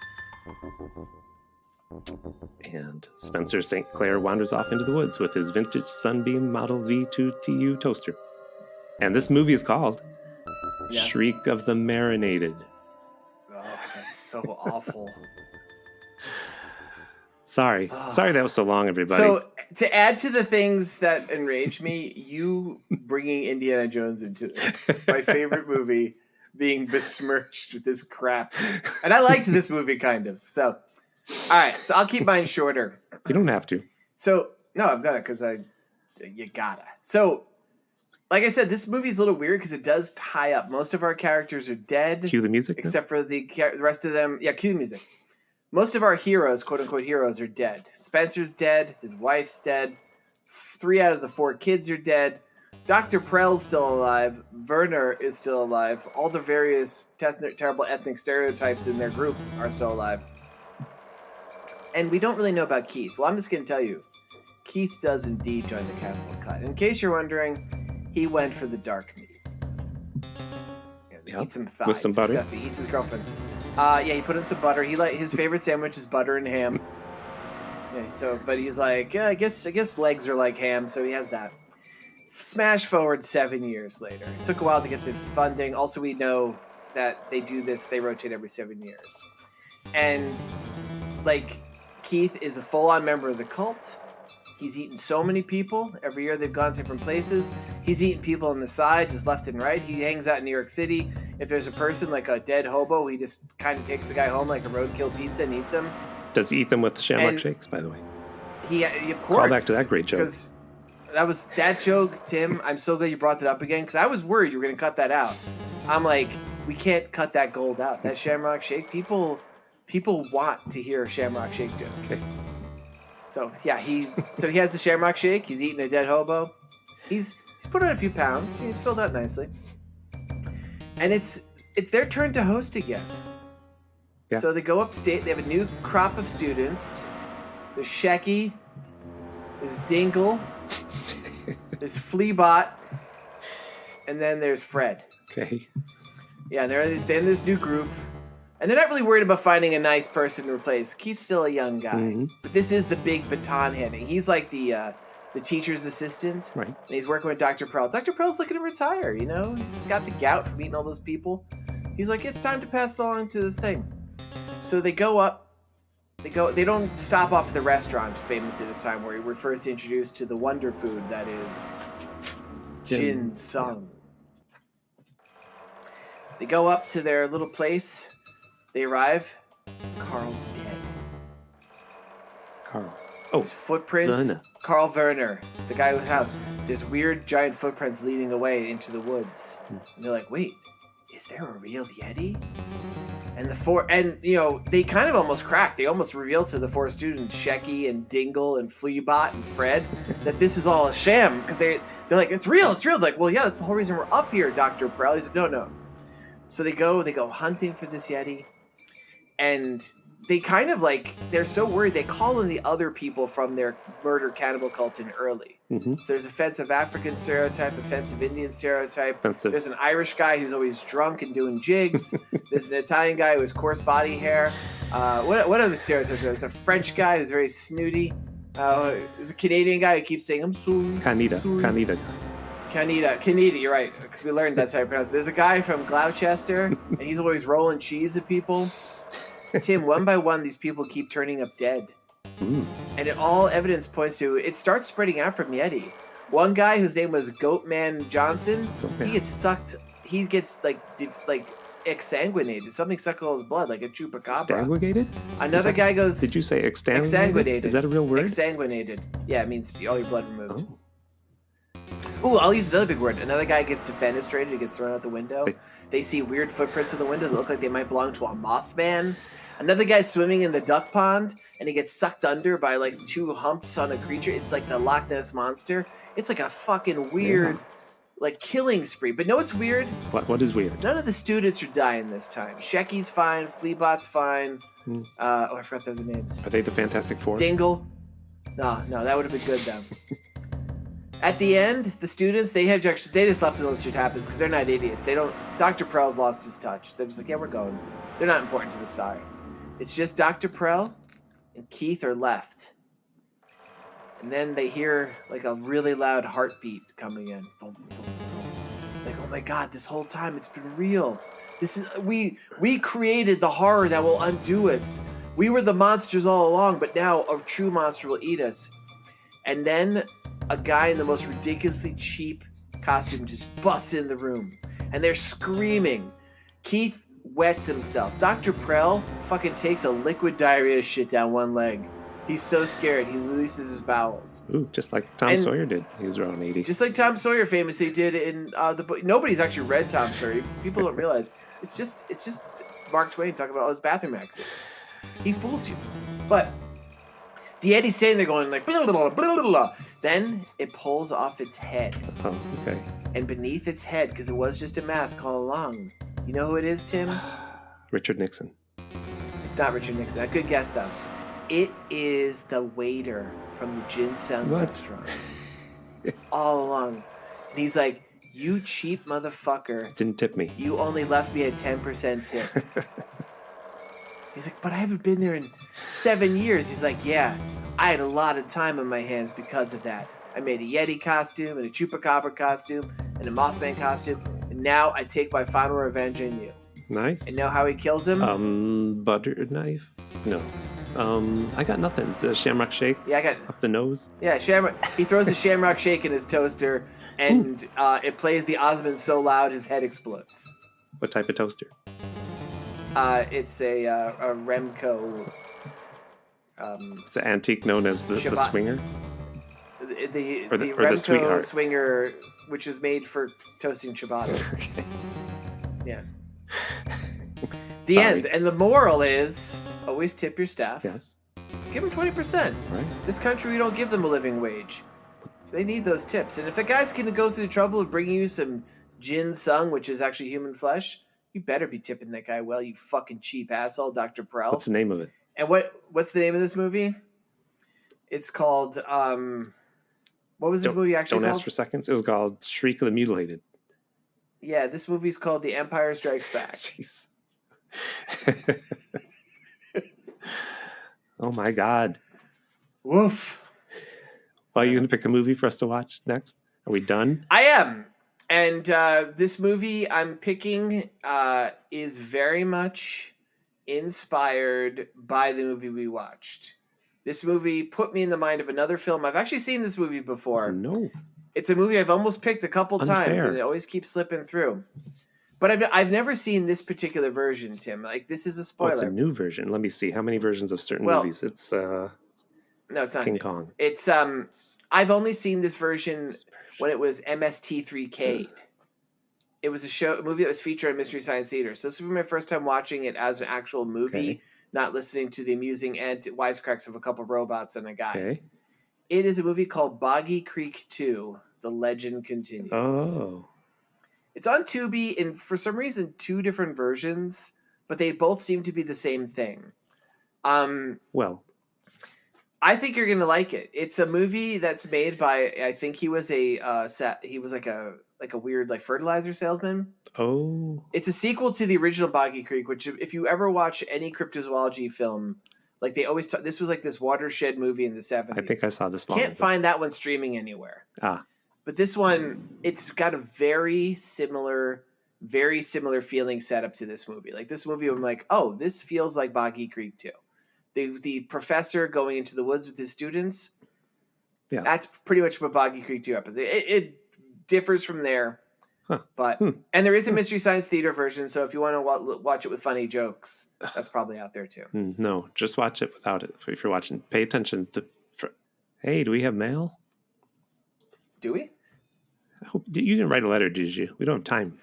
A: And Spencer St. Clair wanders off into the woods with his vintage Sunbeam Model V2TU toaster. And this movie is called
B: Yeah.
A: Shriek of the Marinated.
B: Oh, that's so awful.
A: Sorry that was so long, everybody.
B: So, to add to the things that enraged me, you bringing Indiana Jones into this, my favorite movie, being besmirched with this crap. And I liked this movie, kind of. So, all right. So, I'll keep mine shorter.
A: You don't have to.
B: So, no, I've got it because you gotta. So, like I said, this movie's a little weird because it does tie up. Most of our characters are dead.
A: Cue the music.
B: Except for the rest of them. Yeah, cue the music. Most of our heroes, quote unquote heroes, are dead. Spencer's dead. His wife's dead. 3 out of the 4 kids are dead. Dr. Prell's still alive. Werner is still alive. All the various terrible ethnic stereotypes in their group are still alive. And we don't really know about Keith. Well, I'm just going to tell you. Keith does indeed join the Cannibal Cut. In case you're wondering, he went for the dark meat.
A: Yeah,
B: Eats some thigh.
A: with some
B: It's
A: butter?
B: disgusting. He eats his girlfriend's. Yeah, he put in some butter. His favorite sandwich is butter and ham. Yeah, but he's like, yeah, I guess legs are like ham, so he has that. Smash forward 7 years later. It took a while to get the funding. Also, we know that they do this, they rotate every 7 years. And, Keith is a full-on member of the cult. He's eaten so many people. Every year they've gone to different places. He's eaten people on the side, just left and right. He hangs out in New York City. If there's a person, like a dead hobo, he just kind of takes the guy home like a roadkill pizza and eats him.
A: Does he eat them with the Shamrock
B: And-
A: Shakes, by the way?
B: He of course.
A: Call back to that great joke.
B: Because that joke, Tim. I'm so glad you brought that up again because I was worried you were going to cut that out. I'm like, we can't cut that gold out. That Shamrock Shake, people want to hear Shamrock Shake jokes.
A: Okay.
B: So yeah, he has the Shamrock Shake. He's eating a dead hobo. He's put on a few pounds. He's filled out nicely. And it's their turn to host again.
A: Yeah.
B: So they go upstate. They have a new crop of students. There's Shecky. There's Dingle. There's Fleabot. And then there's Fred.
A: Okay.
B: Yeah, they're in this new group. And they're not really worried about finding a nice person to replace. Keith's still a young guy.
A: Mm-hmm.
B: But this is the big baton handing. He's like the teacher's assistant.
A: Right.
B: And he's working with Dr. Pearl. Dr. Pearl's looking to retire, you know? He's got the gout from eating all those people. He's like, it's time to pass along to this thing. So they go up. They don't stop off at the restaurant, famously this time, where we're first introduced to the wonder food that is Jin Sung. They go up to their little place. They arrive. Carl's dead.
A: Carl. Oh,
B: There's footprints.
A: Werner.
B: Carl Werner, the guy whose house. There's weird giant footprints leading away into the woods. And they're like, wait, is there a real Yeti? And they kind of almost cracked. They almost revealed to the four students, Shecky and Dingle and Fleabot and Fred, that this is all a sham. Because they're like, it's real. They're like, well, yeah, that's the whole reason we're up here, Dr. Pearl. He's like, no. So they go hunting for this Yeti. And they kind of they're so worried, they call in the other people from their murder cannibal cult in early.
A: Mm-hmm.
B: So there's offensive African stereotype, offensive Indian stereotype.
A: Offensive.
B: There's an Irish guy who's always drunk and doing jigs. There's an Italian guy who has coarse body hair. What other stereotypes are there? There's a French guy who's very snooty. There's a Canadian guy who keeps saying, I'm sorry.
A: Kaneda.
B: Canida, you're right, because we learned that's how you pronounce it. There's a guy from Gloucester, and he's always rolling cheese at people. Tim, one by one, these people keep turning up dead.
A: Mm.
B: And all evidence points to, it starts spreading out from Yeti. One guy whose name was Goatman Johnson,
A: Goatman.
B: he gets sucked, he gets exsanguinated. Something sucked all his blood, like a chupacabra.
A: Exsanguinated?
B: Another guy goes...
A: Did you say exsanguinated?
B: Exsanguinated.
A: Is that a real word?
B: Exsanguinated. Yeah, it means all your blood removed.
A: Oh.
B: Ooh, I'll use another big word. Another guy gets defenestrated, he gets thrown out the window. They see weird footprints in the window that look like they might belong to a Mothman. Another guy's swimming in the duck pond, and he gets sucked under by two humps on a creature. It's like the Loch Ness Monster. It's like a fucking weird, killing spree. But no, it's weird.
A: What is weird?
B: None of the students are dying this time. Shecky's fine. Fleabot's fine. I forgot the other names.
A: Are they the Fantastic Four?
B: Dingle. No, that would have been good though. At the end, the students, they just left until this shit happens because they're not idiots. Dr. Prell's lost his touch. They're just like, yeah, we're going. They're not important to the story. It's just Dr. Prell and Keith are left. And then they hear a really loud heartbeat coming in. Thump, thump, thump. Like, oh my God, this whole time it's been real. We created the horror that will undo us. We were the monsters all along, but now a true monster will eat us. And then a guy in the most ridiculously cheap costume just busts in the room. And they're screaming. Keith wets himself. Dr. Prell fucking takes a liquid diarrhea shit down one leg. He's so scared, he releases his bowels.
A: Ooh, just like Tom Sawyer did. He was around 80.
B: Just like Tom Sawyer famously did in the book. Nobody's actually read Tom Sawyer. People don't realize. It's just Mark Twain talking about all his bathroom accidents. He fooled you. But the Yeti's standing there going blah, blah, blah, blah, blah, blah. Then it pulls off its head.
A: Oh, okay.
B: And beneath its head, because it was just a mask all along, you know who it is, Tim?
A: Richard Nixon.
B: It's not Richard Nixon. A good guess, though. It is the waiter from the Jin Sung restaurant. All along. And he's like, you cheap motherfucker.
A: Didn't tip me.
B: You only left me a 10% tip. He's like, but I haven't been there in 7 years. He's like, yeah, I had a lot of time on my hands because of that. I made a Yeti costume and a Chupacabra costume and a Mothman costume. And now I take my final revenge on you.
A: Nice.
B: And know how he kills him?
A: Butter knife? No. I got nothing. The Shamrock Shake?
B: Yeah, I got...
A: Up the nose?
B: Yeah, he throws a Shamrock Shake in his toaster, and it plays the Osmond so loud his head explodes.
A: What type of toaster?
B: It's a Remco...
A: it's the antique known as the Swinger?
B: The
A: Remco
B: Swinger, which is made for toasting ciabattas.
A: Okay.
B: Yeah. The
A: Sorry.
B: end. And the moral is always tip your staff.
A: Yes.
B: Give them 20%.
A: Right.
B: This country, we don't give them a living wage. So they need those tips. And if the guy's going to go through the trouble of bringing you some ginseng, which is actually human flesh, you better be tipping that guy well, you fucking cheap asshole, Dr. Prell.
A: What's the name of it?
B: And what's the name of this movie? It's called, what was this movie actually
A: Don't
B: called?
A: ask for seconds. It was called Shriek of the Mutilated.
B: Yeah, this movie's called The Empire Strikes Back.
A: Jeez. Oh my God.
B: Woof.
A: Well, are you going to pick a movie for us to watch next? Are we done?
B: I am. And this movie I'm picking is very much inspired by the movie we watched. This movie put me in the mind of another film. I've actually seen this movie before.
A: No.
B: It's a movie I've almost picked a couple times,
A: Unfair.
B: and it always keeps slipping through. But I've never seen this particular version, Tim. Like, this is a
A: Oh,
B: spoiler.
A: it's a new version. Let me see. How many versions of certain
B: Well,
A: movies? It's
B: No, it's not.
A: King
B: new.
A: Kong.
B: It's I've only seen this version when it was MST3K. It was a movie that was featured on Mystery Science Theater. So this will be my first time watching it as an actual movie,
A: Okay.
B: not listening to the amusing wisecracks of a couple robots and a guy.
A: Okay.
B: It is a movie called Boggy Creek 2, The Legend Continues.
A: Oh.
B: It's on Tubi in, for some reason, 2 different versions, but they both seem to be the same thing.
A: Well,
B: I think you're gonna like it. It's a movie that's made by, I think he was like a weird like fertilizer salesman.
A: oh.
B: It's a sequel to the original Boggy Creek, which if you ever watch any cryptozoology film, like they always this was like this watershed movie in the 70s.
A: I think I saw this long
B: Can't
A: ago.
B: find that one streaming anywhere.
A: Ah.
B: But this one, it's got a very similar feeling setup to this movie. Like this movie, I'm like, oh, this feels like Boggy Creek 2. The professor going into the woods with his students.
A: Yeah.
B: That's pretty much what Boggy Creek 2 happens. It differs from there.
A: Huh.
B: But and there is a Mystery Science Theater version, so if you want to watch it with funny jokes, that's probably out there too.
A: No, just watch it without it. If you're watching, pay attention to. Hey, do we have mail?
B: Do we?
A: I hope you didn't write a letter, did you? We don't have time.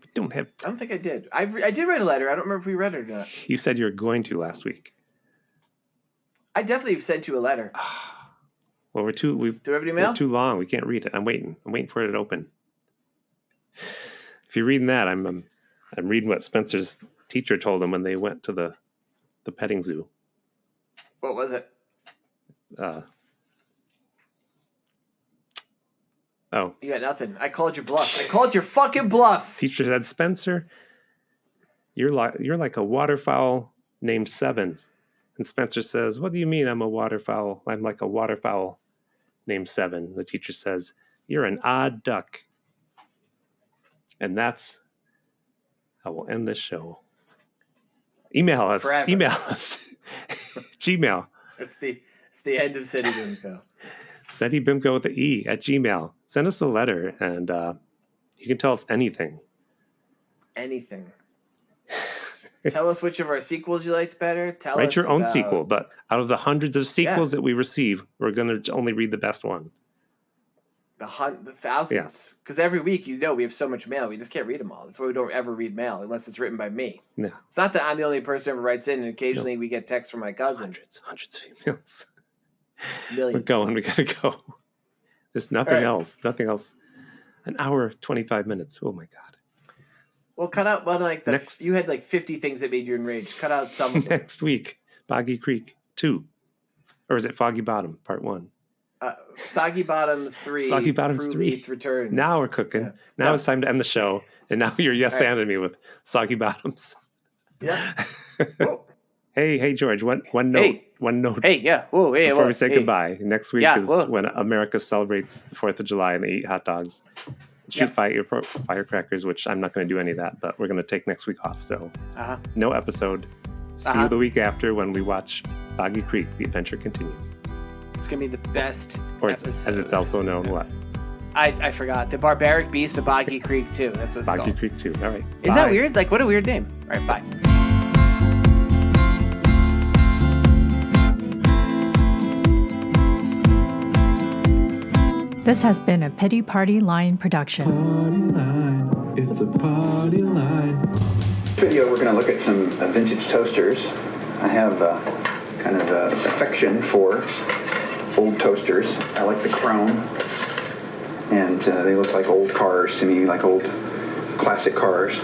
A: We don't have.
B: I don't think I did. I did write a letter. I don't remember if we read it or not.
A: You said you were going to last week.
B: I definitely sent you a letter.
A: Well,
B: Do we have any
A: we're
B: mail?
A: too long. We can't read it. I'm waiting for it to open. If you're reading that, I'm reading what Spencer's teacher told him when they went to the petting zoo.
B: What was it?
A: Oh,
B: You got nothing. I called your bluff. I called your fucking bluff.
A: teacher said, Spencer, you're like a waterfowl named Seven. And Spencer says, what do you mean I'm a waterfowl? I'm like a waterfowl named Seven. The teacher says, you're an odd duck. And that's how we'll end this show. Email us.
B: Forever.
A: Email us. Gmail.
B: It's the end of City Bimco.
A: SetiBimco with the E at Gmail. Send us a letter and you can tell us anything.
B: Anything. Tell us which of our sequels you liked better.
A: Write your own sequel, but out of the hundreds of sequels that we receive, we're going to only read the best one.
B: The thousands. Because every week, we have so much mail. We just can't read them all. That's why we don't ever read mail unless it's written by me.
A: Yeah.
B: It's not that I'm the only person who ever writes in, and occasionally we get texts from my cousin.
A: Hundreds of emails.
B: Millions.
A: We're going. We got to go. There's nothing
B: right.
A: else. Nothing else. An hour, 25 minutes. Oh, my God.
B: Well, cut out one like the.
A: Next.
B: You had like 50 things that made you enraged. Cut out some of them.
A: Next week, Boggy Creek 2. Or is it Foggy Bottom, Part 1?
B: Soggy Bottoms 3.
A: Soggy Bottoms 3.
B: Leith Returns.
A: Now we're cooking.
B: Yeah.
A: Now
B: No.
A: it's time to end the show. And now you're yes-anding me with Soggy Bottoms.
B: Yeah. Oh.
A: Hey, George, one note.
B: Hey.
A: One note.
B: Hey, yeah. Whoa, hey,
A: Before
B: whoa,
A: we say
B: hey.
A: goodbye, next week
B: Yeah,
A: is
B: whoa.
A: when America celebrates the 4th of July and they eat hot dogs. Shoot firecrackers, which I'm not going to do any of that, but we're going to take next week off. So
B: Uh-huh.
A: no episode. See you the week after when we watch Boggy Creek, The Adventure Continues.
B: It's going to be the best
A: Or it's,
B: episode.
A: as it's also known, what?
B: I forgot. The Barbaric Beast of Boggy Creek 2. That's what it's
A: Boggy
B: called.
A: Creek 2. All right.
B: Is that weird? Like, what a weird name. All right, bye.
C: This has been a Pity Party Line production.
E: Party line, it's a party line. Video, we're going to look at some vintage toasters. I have kind of an affection for old toasters. I like the chrome, and they look like old cars to me, like old classic cars.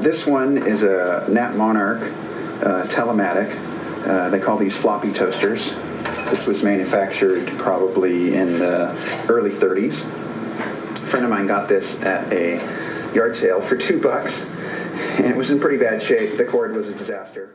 E: This one is a Nat Monarch Telematic. They call these floppy toasters. This was manufactured probably in the early 30s. A friend of mine got this at a yard sale for $2, and it was in pretty bad shape. The cord was a disaster.